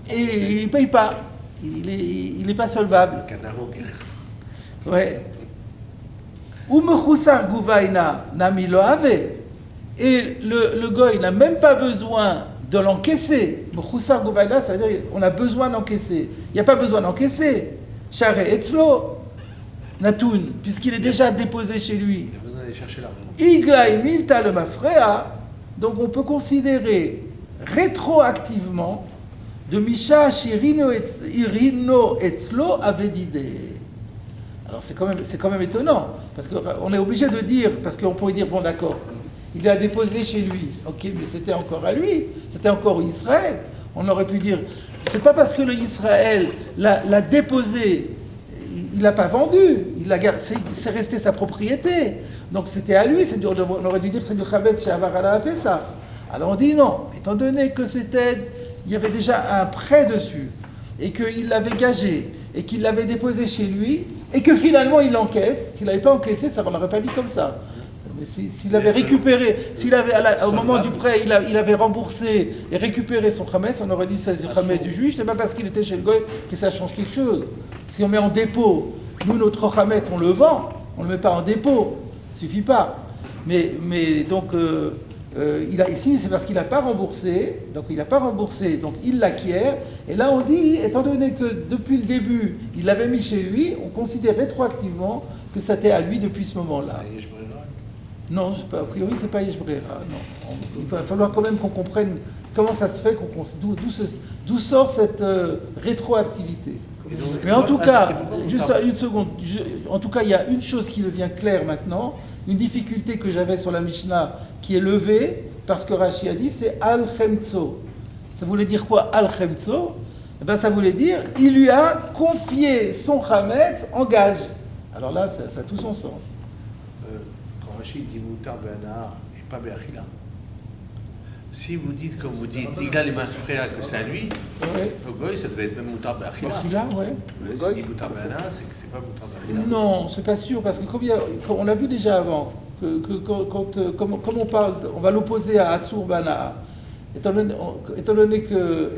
et il ne paye pas. Il n'est pas solvable. Ouais. Ou mechusar guvaina nami lo ave. Et le goy n'a même pas besoin de l'encaisser. Mechusar guvaina, ça veut dire qu'on a besoin d'encaisser. Il n'y a pas besoin d'encaisser. Share etzlo natun, puisqu'il est déjà déposé chez lui. Il a besoin d'aller chercher l'argent. Igla milta le mafrea. Donc on peut considérer rétroactivement de Misha Shirino Etzlo Avedide. Alors c'est quand même étonnant, parce qu'on est obligé de dire, parce qu'on pourrait dire, bon d'accord, il l'a déposé chez lui, ok, mais c'était encore à lui, c'était encore Israël. On aurait pu dire, c'est pas parce que le Israël l'a déposé, il l'a pas vendu, c'est resté sa propriété. Donc c'était à lui, on aurait dû dire que c'est du Chavetz Shavar alav Pesach. Alors on dit non, étant donné que il y avait déjà un prêt dessus, et qu'il l'avait gagé, et qu'il l'avait déposé chez lui, et que finalement il l'encaisse. S'il n'avait pas encaissé, ça on l'aurait pas dit comme ça. Mais s'il avait récupéré, au moment du prêt, il avait remboursé et récupéré son chametz, on aurait dit c'est le chametz du juif. C'est pas parce qu'il était chez le goy que ça change quelque chose. Si on met en dépôt, nous notre chametz, on le vend, on le met pas en dépôt, suffit pas. Mais donc Ici, c'est parce qu'il n'a pas remboursé, donc il l'acquiert. Et là, on dit, étant donné que depuis le début, il l'avait mis chez lui, on considère rétroactivement que c'était à lui depuis ce moment-là. Non, a priori, c'est pas Yeshbrera. Non. Il va falloir quand même qu'on comprenne comment ça se fait, d'où sort cette rétroactivité. Mais en tout cas, juste une seconde, en tout cas, il y a une chose qui devient claire maintenant, une difficulté que j'avais sur la Mishnah qui est levée, parce que Rashi a dit, c'est Al-Chemtso. Ça voulait dire quoi, Al-Chemtso? Eh bien, ça voulait dire, il lui a confié son Chametz en gage. Alors là, ça a tout son sens. Quand Rashi dit Moutar Be'ana et pas Be'achila, si vous dites, comme vous dites, il a les mains frères que c'est à lui, au Goy, ça devait être même Moutar Be'achila. Be'achila, ouais. Si dit Moutar Be'ana, c'est que c'est pas Moutar Be'achila. Non, c'est pas sûr, parce que comme on l'a vu déjà avant, comme on parle, on va l'opposer à Asur Bana. Étant donné que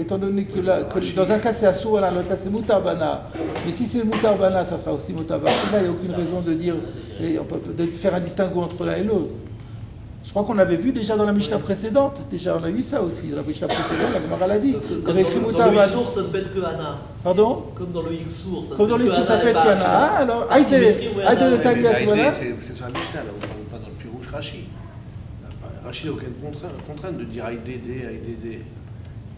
dans un cas c'est Asur Bana, dans l'autre cas c'est Moutar Bana. Mais si c'est Moutar Bana, ça sera aussi Moutar Bana. Là, il n'y a aucune raison de faire un distinguo entre l'un et l'autre. Je crois qu'on avait vu déjà dans la Mishnah précédente. Déjà, on a vu ça aussi. Dans la Mishnah précédente, la Gemara l'a dit. Dans le X-Sour, ça ne peut être que Anna. Pardon? Comme dans le X-Sour, ça ne peut être que Anna. Alors, Aïde le Tania Soula. C'est sur la Mishnah, là, on ne parle pas dans le Pirouche Rashi. Rashi n'a aucune contrainte de dire Aïdédé.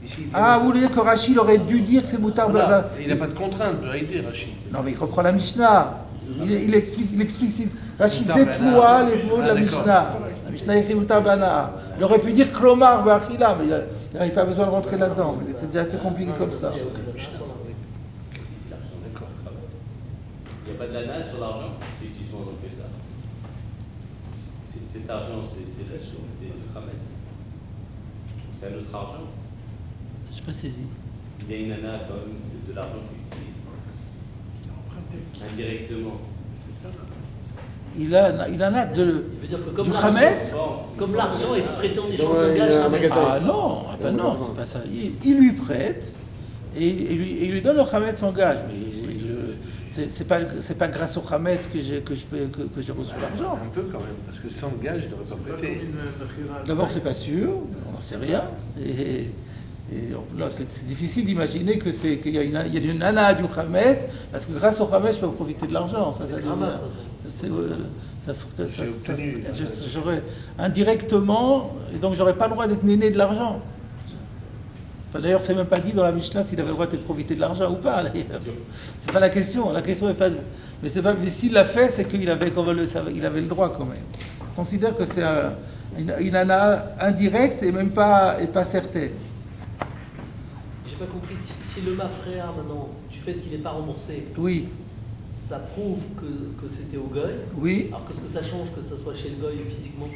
Vous voulez dire que Rashi aurait dû dire que c'est Moutar Bana? Il n'a pas de contrainte de Aïdé, Rashi. Non, mais il reprend la Mishnah. Il explicite. Rachid déploie les mots de la Mishnah. La Mishnah écrit Moutar Bana. Il aurait pu dire Klomar Bachila, mais il n'avait pas besoin de rentrer là-dedans. C'est déjà assez compliqué comme ça. Il n'y a pas de l'ANA sur l'argent, c'est utilisement donc ça. Cet argent, c'est le Hametz. C'est un autre argent. Je n'ai pas saisi. Il y a une ANA quand même de l'argent qu'il utilise. Indirectement. C'est ça. Il en a du Hametz. Comme l'argent est prêté en échange de gage. Ah non, c'est pas ça. Il lui prête et il lui donne le Hametz en gage. C'est pas grâce au Hametz que j'ai reçu l'argent. Un peu quand même, parce que sans gage, je n'aurais pas prêté. D'abord, c'est pas sûr, on n'en sait rien. Et là, c'est difficile d'imaginer qu'il y a une ana du Hametz, parce que grâce au Hametz, je peux profiter de l'argent. J'aurais indirectement, et donc j'aurais pas le droit d'être néné de l'argent. D'ailleurs, c'est même pas dit dans la Mishnah s'il avait le droit de profiter de l'argent ou pas. C'est pas la question. La question est pas. Mais s'il l'a fait, c'est qu'il avait le droit quand même. On considère que c'est une ana indirecte et même pas certaine. J'ai pas compris. Si le mafréa maintenant, du fait qu'il n'est pas remboursé, oui, ça prouve que c'était au goy. Oui. Alors qu'est-ce que ça change que ça soit chez le goy physiquement,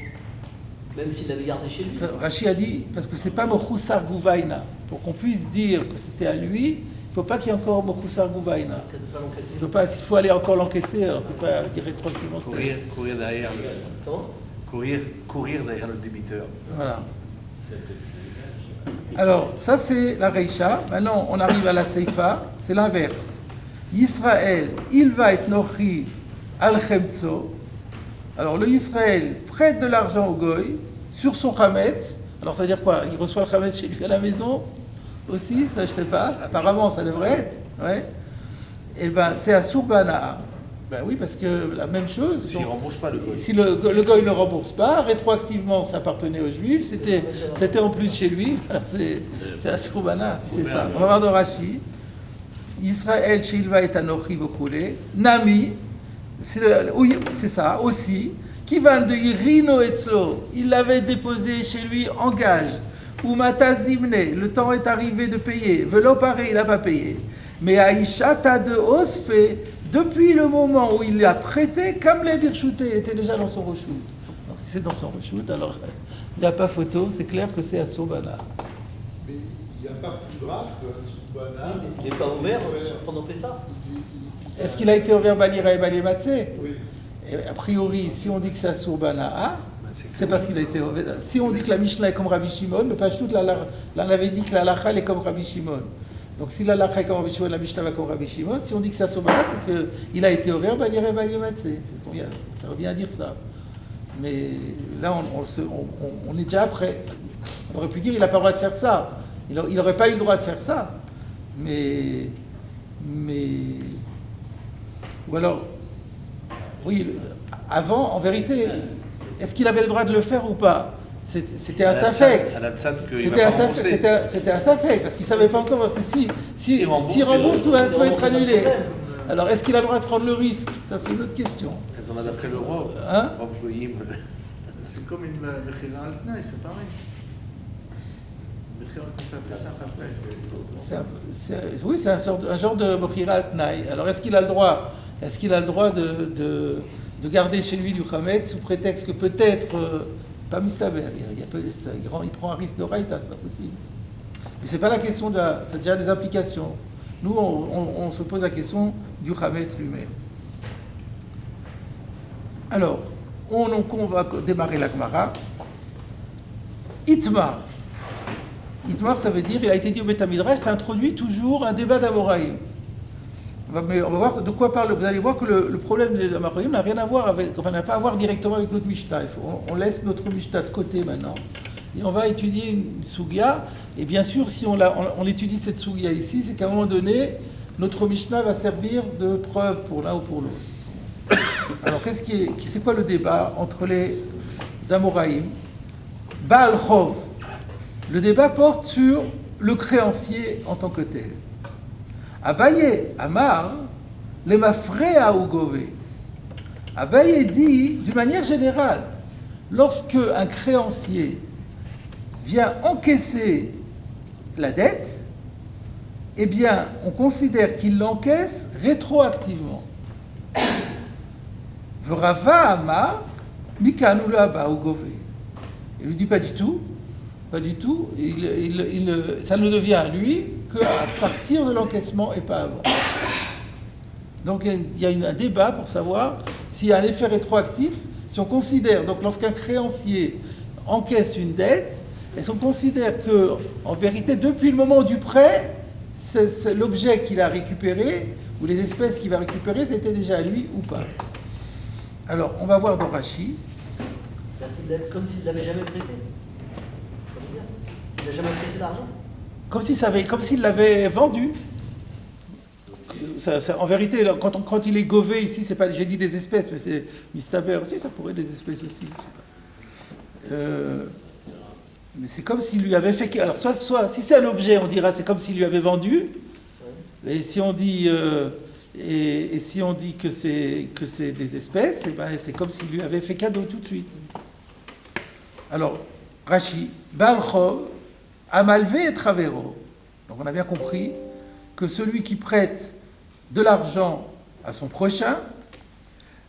même s'il l'avait gardé chez lui? Rashi a dit parce que c'est pas Mochusar Gouvaina. Pour qu'on puisse dire que c'était à lui, il ne faut pas qu'il y ait encore Mochusar Gouvaina. S'il faut aller encore l'encaisser, on ne peut pas dire rétroactivement. Courir derrière. Comment? Courir derrière le débiteur. Voilà. Alors, ça c'est la Reisha. Maintenant, on arrive à la Seifa, c'est l'inverse. Israël, il va être Nochi al-Chemtso. Alors, le Israël prête de l'argent au Goy sur son Hametz. Alors, ça veut dire quoi? Il reçoit le Hametz chez lui à la maison aussi? Ça, je ne sais pas. Apparemment, ça devrait être. Ouais. Et ben, c'est à Surbana. Ben oui, parce que la même chose. S'il ne rembourse pas le Goy. Si le Goy ne rembourse pas, rétroactivement, ça appartenait aux Juifs. C'était en plus chez lui. C'est à Surbana, si c'est ça. On va voir dans Rashi. Israël, Shilva et Anochi Vochoulé. Nami, c'est ça aussi. Qui va de Irino Etzlo, il l'avait déposé chez lui en gage. Ou Matazimne, le temps est arrivé de payer. Velo paré, il n'a pas payé. Mais Aïchata de Osfe, depuis le moment où il l'a prêté, comme les Birchouté était déjà dans son reshoot. Donc si c'est dans son reshoot, alors il n'y a pas photo, c'est clair que c'est à Sobana. Mais il n'y a pas plus grave que Sobana. Il n'est pas ouvert pendant Pessah. Est-ce qu'il a été ouvert Balira et Balimatsé? Oui. A priori, si on dit que c'est Asur Bana'a, c'est parce qu'il a été ouvert. Si on dit que la Mishnah est comme Rabbi Shimon, mais pas tout, là on avait dit que la Lacha est comme Rabbi Shimon. Donc si la Lacha est comme Rabbi Shimon, la Mishnah va comme Rabbi Shimon. Si on dit que c'est Asur Bana'a, c'est qu'il a été ouvert Balira et Balimatsé. Ça revient à dire ça. Mais là, on est déjà après. On aurait pu dire il n'a pas le droit de faire ça. Il n'aurait pas eu le droit de faire ça. Mais ou alors, oui, avant, en vérité, est-ce qu'il avait le droit de le faire ou pas? C'était un safek. C'était un safek, parce qu'il ne savait pas encore, parce que si rembourse, tout va être annulé. Alors, est-ce qu'il a le droit de prendre le risque? Ça, c'est une autre question. Quand on a d'après le roi, c'est comme une Mechira al-Tnaï, c'est pareil. Oui, c'est un genre de Mechira al-Tnaï. Alors, est-ce qu'il a le droit de garder chez lui du Khamet sous prétexte que peut-être, pas Mistaber, il prend un risque de Raïta, c'est pas possible. Mais c'est pas la question c'est déjà des implications. Nous, on se pose la question du Khamet lui-même. Alors, on va démarrer la Gemara. Itmar. Itmar, ça veut dire, il a été dit au Beth Midrash, ça introduit toujours un débat d'Amoraïm. Mais on va voir de quoi parle. Vous allez voir que le problème des Amoraïm n'a rien à voir n'a pas à voir directement avec notre Mishnah. On laisse notre Mishnah de côté maintenant. Et on va étudier une Sugia. Et bien sûr, si on étudie cette Sugia ici, c'est qu'à un moment donné, notre Mishnah va servir de preuve pour l'un ou pour l'autre. Alors, c'est quoi le débat entre les Amoraïm? Baal Chov. Le débat porte sur le créancier en tant que tel. Abaye, Amar, les mafré à Ugové. Abaye dit, d'une manière générale, lorsque un créancier vient encaisser la dette, eh bien, on considère qu'il l'encaisse rétroactivement. Vrava Amar, Mikanula ba Ugové. Il lui dit pas du tout. Pas du tout. Ça ne devient à lui qu'à partir de l'encaissement et pas avant. Donc il y a un débat pour savoir s'il y a un effet rétroactif, si on considère, donc lorsqu'un créancier encaisse une dette, est-ce qu'on considère que, en vérité, depuis le moment du prêt, c'est l'objet qu'il a récupéré, ou les espèces qu'il va récupérer, c'était déjà à lui ou pas? Alors, on va voir dans Rashi. Comme s'il ne l'avait jamais prêté. Il n'a jamais prêté d'argent. Comme s'il l'avait vendu. En vérité, quand il est gové ici, c'est pas, j'ai dit des espèces, mais c'est Mistaber aussi, ça pourrait être des espèces aussi. Mais c'est comme s'il lui avait fait. Alors, soit si c'est un objet, on dira c'est comme s'il lui avait vendu. Et si on dit si on dit que c'est des espèces, c'est comme s'il lui avait fait cadeau tout de suite. Alors, Rashi, Baal Chov, Amalvé et Travero. Donc on a bien compris que celui qui prête de l'argent à son prochain,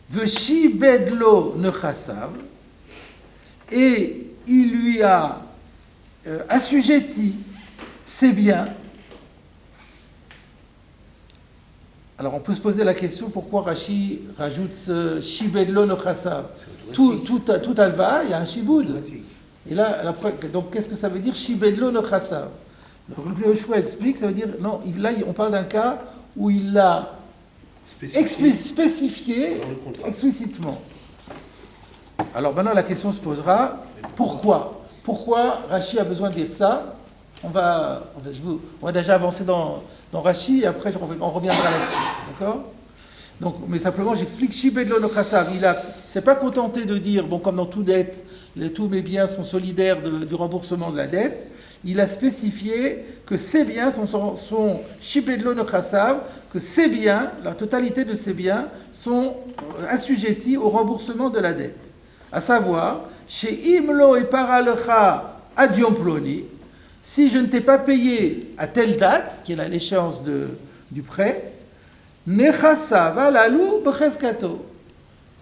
Veshi Bedlo Nechassav, et il lui a assujetti ses biens. Alors on peut se poser la question pourquoi Rashi rajoute Shibedlo Nechassav. Tout alva, il y a un shiboud. Et là, donc qu'est-ce que ça veut dire Shibedlo Nechassav? Donc le Yoshua explique, ça veut dire, non, là on parle d'un cas où il l'a spécifié explicitement. Alors maintenant la question se posera, pourquoi Rashi a besoin de dire ça? On va déjà avancer dans Rashi et après on reviendra là-dessus, d'accord? Donc, mais simplement j'explique, Shibedlo Nechassav, il s'est pas contenté de dire, bon comme dans toute dette, tous mes biens sont solidaires du remboursement de la dette. Il a spécifié que ces biens sont Shibedlo Nechassav, que ces biens, la totalité de ces biens, sont assujettis au remboursement de la dette. À savoir, chez Imlo et Paralecha Adion Ploni, si je ne t'ai pas payé à telle date, qui est l'échéance du prêt, Nechassav alalou becheskato.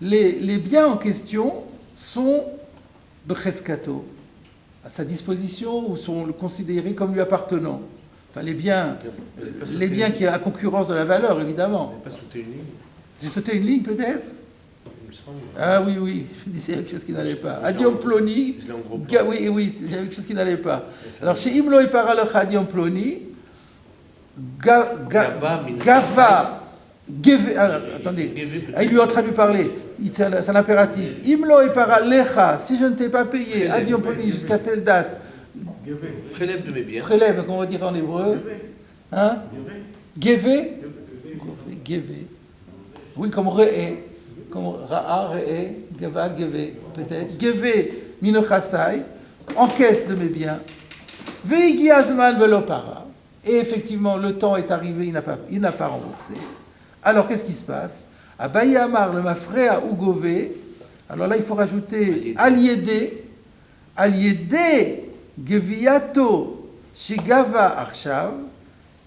Les biens en question sont becheskato, à sa disposition ou sont considérés comme lui appartenant. Enfin, les biens qui ont la concurrence de la valeur, évidemment. Vous n'avez pas sauté une ligne? J'ai sauté une ligne, peut-être? Il me semble. Ah oui, je disais quelque chose qui n'allait pas. Adion Ploni, oui, il y avait quelque chose qui n'allait pas. Alors, chez Imlo et Paraloch Adion Ploni, Gava Alors, attendez, il lui est en train de lui parler, c'est un impératif. Imlo et para lecha, si je ne t'ai pas payé, adioponi jusqu'à telle date, Prélève de mes biens. prélève, comment on va dire en hébreu, hein? Geve. Geve. Oui, comme re'e, comme ra'a, re'e, geva, geve, peut-être. Geve, minochasai, encaisse de mes biens. Veigi azman velo para. Et effectivement, le temps est arrivé, il n'a pas remboursé. Alors, qu'est-ce qui se passe? Abaye Amar, le mafréa Ugove, alors là, il faut rajouter Aliede, Geviato, Shigava Arshav,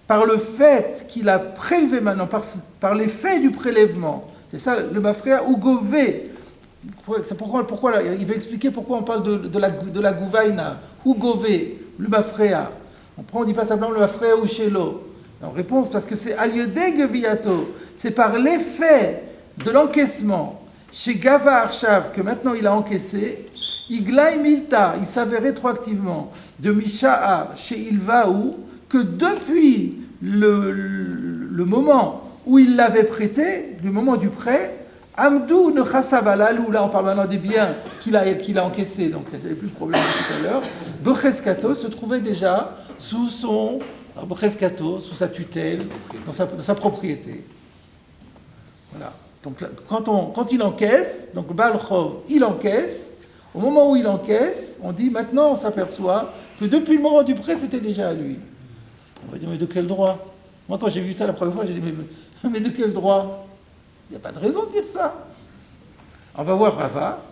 par le fait qu'il a prélevé maintenant, par l'effet du prélèvement. C'est ça, le mafréa Ugove. C'est pourquoi il va expliquer pourquoi on parle de la Gouvaina, Ugove, le mafréa. On dit pas simplement le mafréa ou Shelo. En réponse, parce que c'est Aliede Geviato, c'est par l'effet de l'encaissement chez Gava Arshav que maintenant il a encaissé, Iglaï Milta, il savait rétroactivement de Misha'a chez Ilvaou que depuis le moment où il l'avait prêté, du moment du prêt, Amdou ne Chasavalalou, là on parle maintenant des biens qu'il a encaissés, donc il n'y avait plus de problème tout à l'heure, Bocheskato se trouvait déjà sous son Bocheskato, sous sa tutelle, dans sa propriété. Voilà. Donc quand il encaisse, donc Baal Chov, il encaisse, au moment où il encaisse, on dit maintenant on s'aperçoit que depuis le moment du prêt, c'était déjà à lui. On va dire, mais de quel droit? Moi quand j'ai vu ça la première fois, j'ai dit, mais de quel droit? Il n'y a pas de raison de dire ça. On va voir Rava.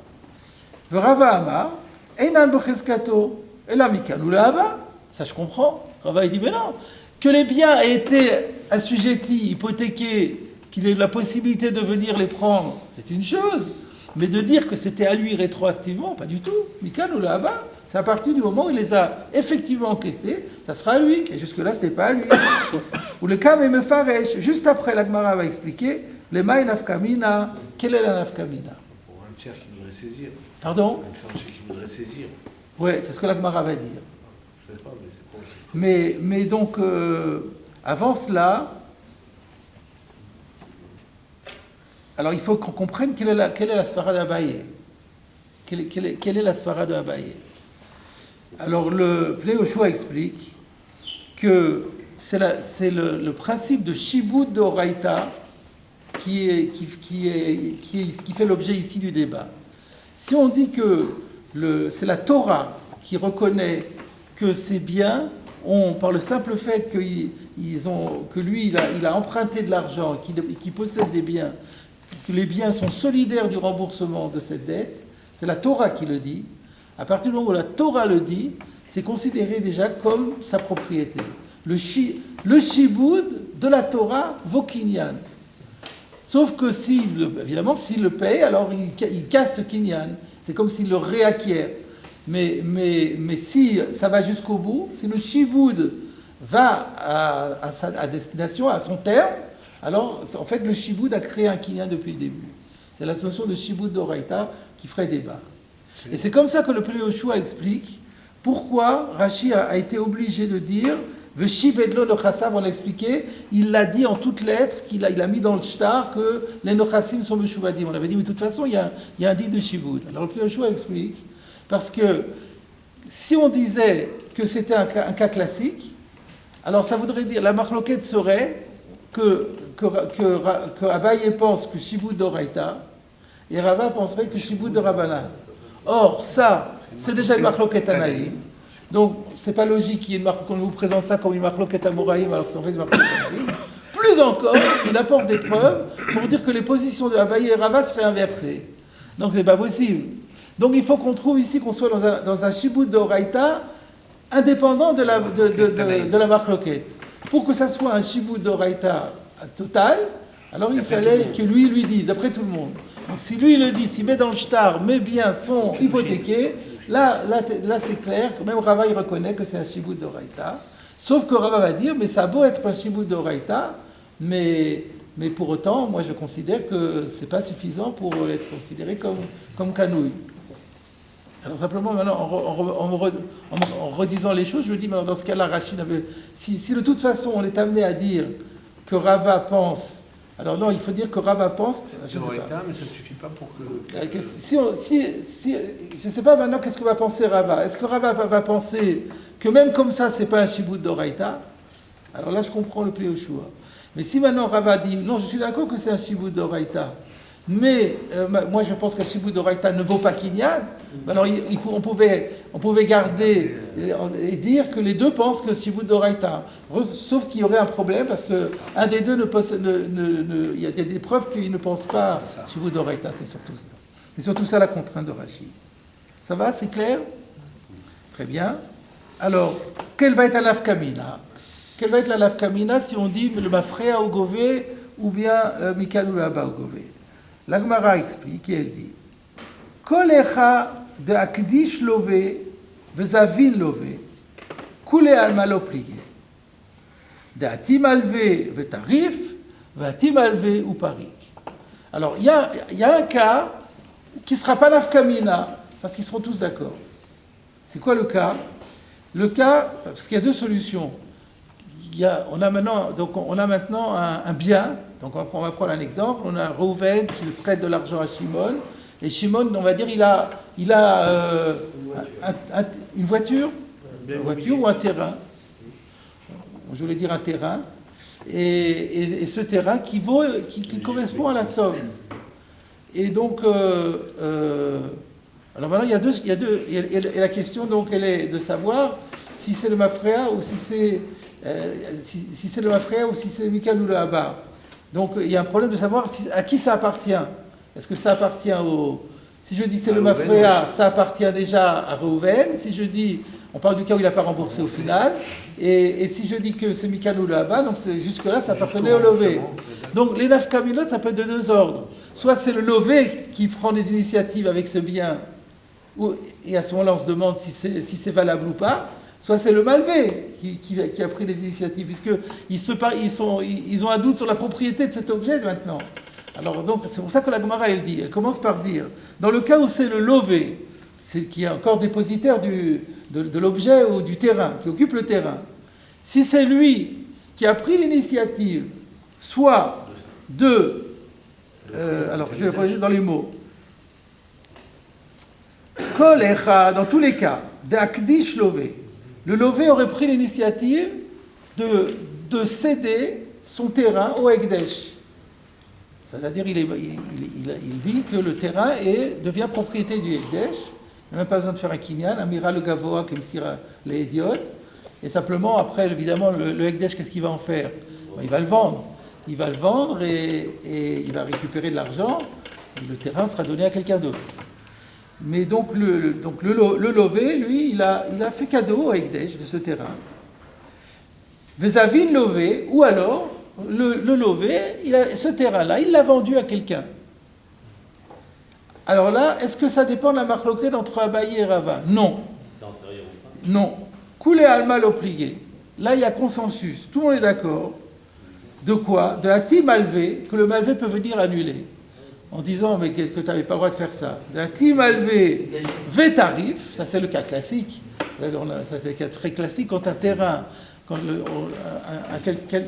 Rava Amar, Einan Bocheskato, et là Mikanou là-bas, ça je comprends. Rava il dit, mais non, que les biens aient été assujettis, hypothéqués, qu'il ait la possibilité de venir les prendre, c'est une chose. Mais de dire que c'était à lui rétroactivement, pas du tout. Mikanou là-bas, c'est à partir du moment où il les a effectivement encaissés, ça sera à lui. Et jusque-là, ce n'était pas à lui. Ou le Kam et Mefaresh, juste après, la Gemara va expliquer, les Maï Nafkamina, quelle est la Nafkamina? Pour un tiers qui voudrait saisir. Pardon? Un créancier qui voudrait saisir. Oui, c'est ce que la Gemara va dire. Je ne sais pas, mais c'est pas. Mais donc, avant cela, alors il faut qu'on comprenne quelle est la sphara d'Abaye. Quelle est la sphara d'Abaye? Alors le Pnei Yoshua explique que c'est le principe de Shibud d'Oraita qui fait l'objet ici du débat. Si on dit que c'est la Torah qui reconnaît que ces biens ont, par le simple fait que lui il a emprunté de l'argent, qu'il possède des biens, que les biens sont solidaires du remboursement de cette dette, c'est la Torah qui le dit. À partir du moment où la Torah le dit, c'est considéré déjà comme sa propriété. Le shibud de la Torah vaut kinyan. Sauf que évidemment, s'il le paye, alors il casse ce kinyan. C'est comme s'il le réacquiert. Mais si ça va jusqu'au bout, si le shibud va à destination, à son terme, alors en fait le shibud a créé un kinyan depuis le début. C'est la notion de shibud d'Oraita qui ferait débat. Et c'est comme ça que le Pnei Yoshua explique pourquoi Rashi a été obligé de dire Veshibedlo Nochassav, on l'a expliqué, il l'a dit en toutes lettres, il a mis dans le shtar que les Nochassim sont Meshuvadim. On avait dit, mais de toute façon, il y a un dit de Shibud. Alors le Pnei Yoshua explique, parce que si on disait que c'était un cas classique, alors ça voudrait dire, la marloquette serait que Abaye pense que Shibud d'Oraita, et Rava penserait que Shibud de Rabbanan. Or, ça, c'est déjà une marloquette Anaïm. Donc, c'est pas logique qu'on vous présente ça comme une marloquette Amoraïm alors que c'est en fait une marloquette Anaïm. Plus encore, il apporte des preuves pour dire que les positions de Abaye et Rava seraient inversées. Donc, c'est pas possible. Donc, il faut qu'on trouve ici qu'on soit dans un Shibud d'Oraita indépendant de la marloquette. Pour que ça soit un Shibud d'Oraita total, alors il fallait que lui dise, d'après tout le monde. Donc si lui le dit, s'il met dans le shtar, mes biens sont hypothéqués, là c'est clair, même Rava il reconnaît que c'est un shibud d'Oraita. Sauf que Rava va dire, mais ça a beau être un shibud d'Oraita, mais pour autant, moi je considère que c'est pas suffisant pour être considéré comme canouille. Alors simplement, maintenant, en redisant les choses, je me dis, mais dans ce cas-là, Rachid avait... Si de toute façon on est amené à dire que Rava pense Alors non, il faut dire que Rava pense... Je sais pas. Mais ça ne suffit pas pour que... je ne sais pas maintenant qu'est-ce que va penser Rava. Est-ce que Rava va penser que même comme ça, c'est pas un Shibud d'Oraita? Alors là, je comprends le Pli Yoshua. Mais si maintenant Rava dit, non, je suis d'accord que c'est un Shibud d'Oraita, mais moi je pense qu'un Shibud d'Oraita ne vaut pas Kinyan, alors on pouvait garder et dire que les deux pensent que Shibud d'Oraita. Sauf qu'il y aurait un problème parce qu'un des deux il y a des preuves qu'il ne pense pas Shibud d'Oraita, c'est surtout ça. C'est surtout ça la contrainte de Rashi. Ça va, c'est clair? Très bien. Alors, quelle va être la nafkamina? Quelle va être la nafkamina si on dit le mafrea au gové ou bien Mikan ou Laba au gové? La Gemara explique et elle dit Kol echa de akdish lové vezavin lové kule alma lo plié de atim alvé vetarif veatim alvé ou parik. Alors il y a un cas qui ne sera pas nafkamina parce qu'ils seront tous d'accord. C'est quoi le cas? Le cas, parce qu'il y a deux solutions. On a maintenant un bien. Donc on va prendre un exemple. On a Reuven qui prête de l'argent à Shimon. Et Shimon, on va dire, il a une voiture ou un terrain. Je voulais dire un terrain. Et ce terrain qui correspond à la somme. Et donc, alors maintenant, il y a deux. Et la question, donc, elle est de savoir si c'est le Mafrea ou si c'est le Mafrea ou si c'est Mikan ou le Haba. Donc il y a un problème de savoir à qui ça appartient. Est-ce que ça appartient au... Si je dis que c'est le Mafrea, ça appartient déjà à Reuven. Si je dis, on parle du cas où il n'a pas remboursé au final. Et si je dis que c'est Mikan ou le Haba, donc jusque-là, ça appartenait au Lové. Donc les nafkaminot, ça peut être de deux ordres. Soit c'est le Lové qui prend des initiatives avec ce bien, et à ce moment-là, on se demande si c'est valable ou pas. Soit c'est le malvé qui a pris les initiatives, puisqu'ils ont un doute sur la propriété de cet objet maintenant. Alors donc, c'est pour ça que la Gemara, elle commence par dire, dans le cas où c'est le lové, qui est encore dépositaire de l'objet ou du terrain, qui occupe le terrain, si c'est lui qui a pris l'initiative, soit alors je vais revenir dans les mots, Kol echa, dans tous les cas, d'akdish lové, le lové aurait pris l'initiative de céder son terrain au Ekdesh. C'est-à-dire, il dit que le terrain devient propriété du Ekdesh. Il n'y a même pas besoin de faire un kinyan, Amira le Gavoa, comme Sira les idiotes. Et simplement, après, évidemment, le Ekdesh, qu'est-ce qu'il va en faire? Il va le vendre. Il va le vendre et il va récupérer de l'argent. Et le terrain sera donné à quelqu'un d'autre. Mais donc le lové, lui, il a fait cadeau à Ekdesh de ce terrain. Vezavin lové, ou alors le lové, ce terrain-là, il l'a vendu à quelqu'un. Alors là, est-ce que ça dépend de la marloquette entre Abaye et Rava? Non. Si c'est antérieur ou pas? Non. Koulé alma l'oplié. Là, il y a consensus. Tout le monde est d'accord. De quoi? De hati malvé, que le malvé peut venir annuler. En disant, mais qu'est-ce que tu n'avais pas le droit de faire ça? De la team alvé V-tarif, ça c'est le cas classique. Ça c'est le cas très classique quand un terrain,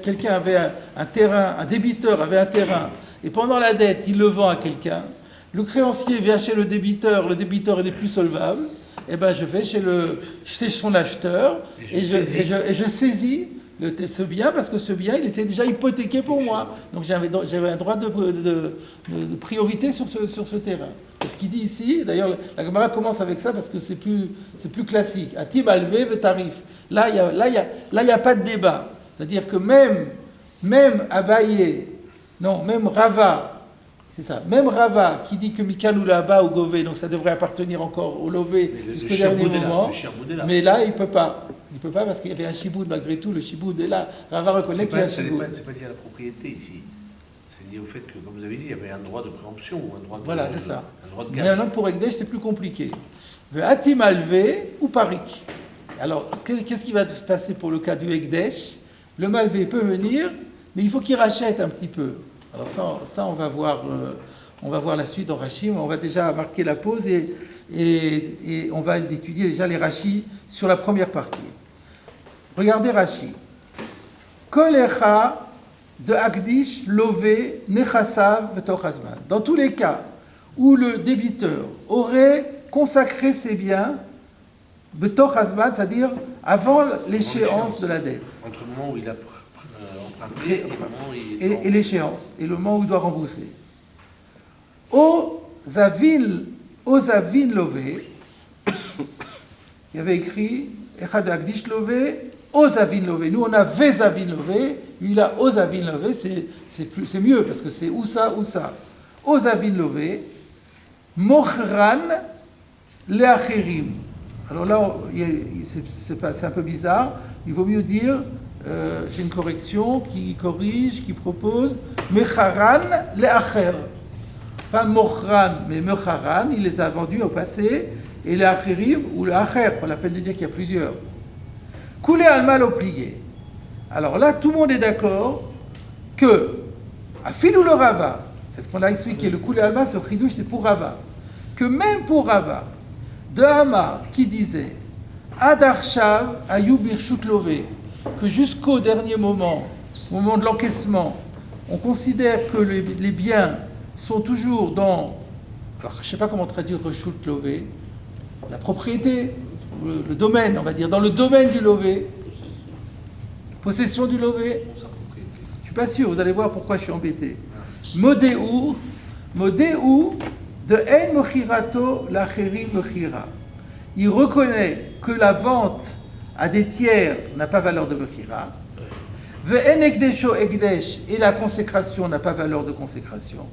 quelqu'un avait un terrain, un débiteur avait un terrain, et pendant la dette, il le vend à quelqu'un, le créancier vient chez le débiteur n'est plus solvable, et ben je vais chez son acheteur, et je saisis ce bien, parce que ce bien, il était déjà hypothéqué pour moi. Donc j'avais un droit de priorité sur ce terrain. C'est ce qu'il dit ici. D'ailleurs, la Gemara commence avec ça parce que c'est plus classique. Atib alvé ve tarif. Là, il y a pas de débat. C'est-à-dire que même Abaye, non, même Rava, c'est ça, même Rava qui dit que Mikan ou Laba ou Gové, donc ça devrait appartenir encore au Lové jusqu'au dernier moment. Mais là, il ne peut pas. Il ne peut pas parce qu'il y avait un chiboud, malgré tout, le chiboud est là. Rava reconnaît qu'il y a un chiboud. C'est pas lié à la propriété ici. C'est lié au fait que, comme vous avez dit, il y avait un droit de préemption ou un droit de... Voilà, c'est ça. Un droit de Mais gage. maintenant, pour Ekdesh, c'est plus compliqué. Atim alvé ou parik. Alors, qu'est-ce qui va se passer pour le cas du Ekdesh? Le malvé peut venir, mais il faut qu'il rachète un petit peu. Alors ça on va voir la suite en Rashi, mais on va déjà marquer la pause et on va étudier déjà les Rashi sur la première partie. Regardez Rashi. Kol echa de Agdish, Lové, Nechassav, Betoch Hazman. Dans tous les cas où le débiteur aurait consacré ses biens, Betoch Hazman, c'est-à-dire avant l'échéance de la dette. Entre le moment où il a emprunté et le moment où il et l'échéance, et le moment où il doit rembourser. Aux Avin Lové, il y avait écrit Echad Agdish Lové, aux Avin Lové. Nous, on a Vez Avin Lové, lui, il a aux Avin Lové, c'est mieux, parce que c'est ou ça, ou ça. Aux Avin Lové, Mochran Leacherim. Alors là, c'est un peu bizarre, il vaut mieux dire, j'ai une correction qui corrige, qui propose, Mecharan Leacher. Pas Mochran, mais Mecharan, il les a vendus au passé, et Leacherim, ou Leacher, pas la peine de dire qu'il y a plusieurs. Coulé Alma l'ont plié. Alors là, tout le monde est d'accord que, à Filou le Rava, c'est ce qu'on a expliqué, le Coulé Alma, ce Chidouche, c'est pour Rava, que même pour Rava, de Hamar qui disait Adarshav Ayou Birshut Lové, que jusqu'au dernier moment, au moment de l'encaissement, on considère que les biens sont toujours dans, alors je ne sais pas comment traduire Reshut Lové, la propriété, le domaine, on va dire, dans le domaine du Lové, possession du Lové. Je ne suis pas sûr, vous allez voir pourquoi je suis embêté. Modéou de En Mochirato Lacheri Mochira. Il reconnaît que la vente à des tiers n'a pas valeur de Mochira. Ve'en Ekdesho Ekdesh, et la consécration n'a pas valeur de consécration.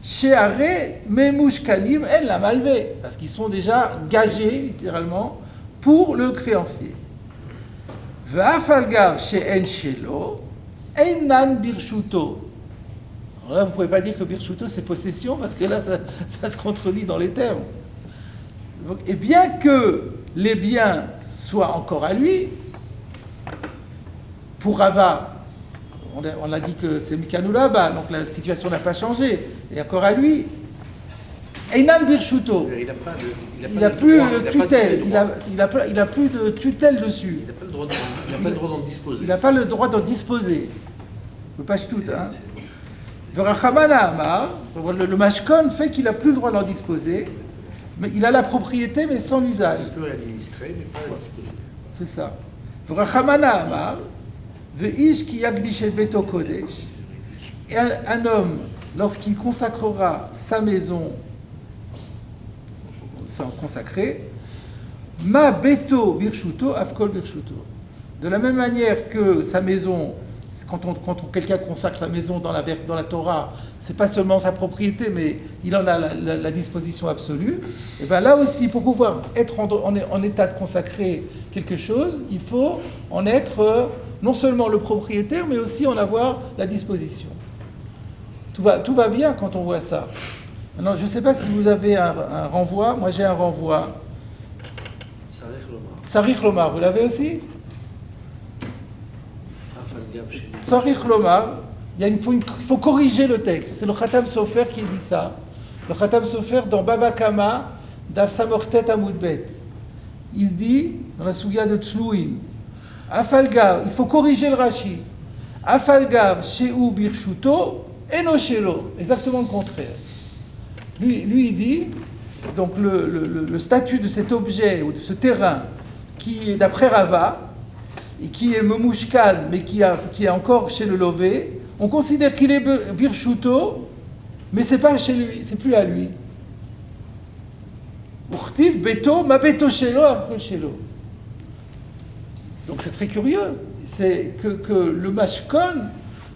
Sheare Memushkanim En la malvé, parce qu'ils sont déjà gagés, littéralement, pour le créancier. Ve'afalgav She'en Shelo, Einan Birshuto. Alors là, vous ne pouvez pas dire que Birshuto, c'est possession, parce que là, ça se contredit dans les termes. Donc, et bien que les biens soient encore à lui, pour Rava, on a dit que c'est Mikanou là-bas, donc la situation n'a pas changé, et encore à lui, Einan Birshuto, il n'a plus de tutelle, il n'a plus de tutelle dessus. Il n'a pas le droit d'en disposer. Il n'a pas le droit d'en disposer. Le Pashtut, hein. Verachamana Amar, le Mashkon fait qu'il n'a plus le droit d'en disposer, mais il a la propriété, mais sans l'usage. Il peut l'administrer, mais pas la disposer. C'est ça. Verachamana Amar, Veish ki yagdish et beto kodesh. Et un homme, lorsqu'il consacrera sa maison, sans consacrer, ma beto birshuto afkol birshuto. De la même manière que sa maison, quand quelqu'un consacre sa maison dans la Torah, c'est pas seulement sa propriété, mais il en a la disposition absolue. Et bien là aussi, pour pouvoir être en état de consacrer quelque chose, il faut en être non seulement le propriétaire, mais aussi en avoir la disposition. Tout va bien quand on voit ça. Maintenant, je ne sais pas si vous avez un renvoi. Moi, j'ai un renvoi. Sarich Lomar, vous l'avez aussi? Sarich Lomar, il faut corriger le texte. C'est le Khatam Sofer qui dit ça. Le Khatam Sofer dans Baba Kama, Daf Samortet Amoudbet. Il dit, dans la Souya de Tzlouim, Afalgav, il faut corriger le Rashi. Afalgav, Shehu Birshuto, Enoshelo. Exactement le contraire. Lui, il dit, donc le statut de cet objet ou de ce terrain qui est d'après Rava, et qui est Memushkan, mais qui est encore chez le Lové, on considère qu'il est Birshuto, mais c'est pas chez lui, c'est plus à lui. Urtiv Beto, ma Beto Shelo, après Shelo. Donc c'est très curieux, c'est que le Mashkon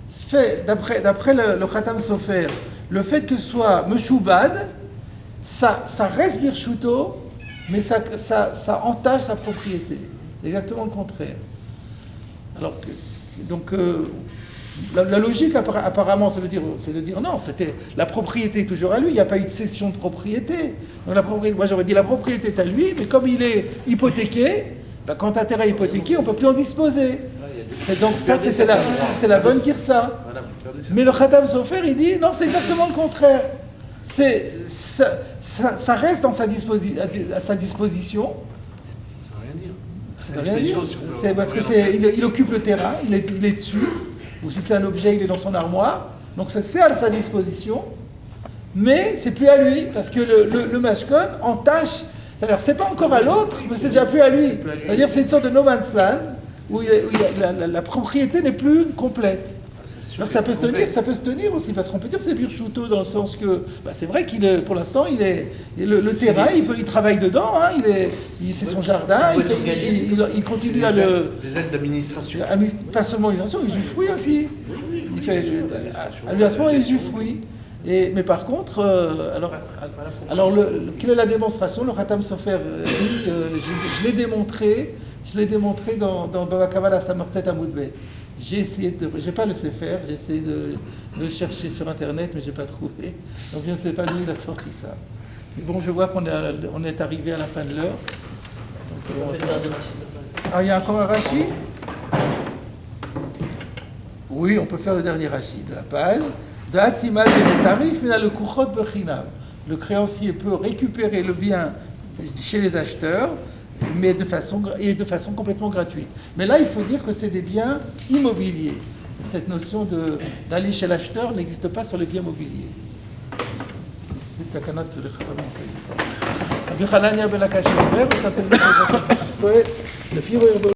fait, d'après le Khatam Sofer, le fait que ce soit Meshubad, ça reste Birshuto, mais ça entache sa propriété. C'est exactement le contraire. Alors que, donc, la logique apparemment, c'est de dire non, la propriété est toujours à lui, il n'y a pas eu de cession de propriété. Donc moi j'aurais dit la propriété est à lui, mais comme il est hypothéqué, quand un terrain est hypothéqué, on ne peut plus en disposer. Et donc ça, c'était la bonne kirsa. Mais le Khatam Sofer, il dit non, c'est exactement le contraire. Ça reste dans à sa disposition. Ça veut rien dire. C'est parce qu'il occupe le terrain, il est dessus, ou si c'est un objet, il est dans son armoire. Donc ça c'est à sa disposition, mais c'est plus à lui, parce que le mashkon entache. C'est-à-dire, c'est pas encore à l'autre, mais c'est déjà plus à lui. C'est-à-dire, c'est une sorte de no man's land où la propriété n'est plus complète. Donc ça peut se tenir aussi, parce qu'on peut dire que c'est birchuto dans le sens que, c'est vrai pour l'instant, le terrain, il travaille dedans, hein, c'est son jardin, il continue à le. Les aides d'administration. Pas seulement l'administration, il usufruit aussi. Il fait l'administration et il usufruit. Mais par contre, quelle est la démonstration? Le Khatam Sofer dit, je l'ai démontré dans Baba Kavala Samartet Amoudbet. J'ai pas le Sefer, j'ai essayé de le chercher sur Internet, mais j'ai pas trouvé. Donc je ne sais pas d'où il a sorti ça. Mais bon, je vois qu'on est arrivé à la fin de l'heure. Il y a encore un Rashi? Oui, on peut faire le dernier Rashi de la page. Le créancier peut récupérer le bien chez les acheteurs, mais de façon complètement gratuite. Mais là, il faut dire que c'est des biens immobiliers. Cette notion d'aller chez l'acheteur n'existe pas sur les biens mobiliers. C'est Takanat de le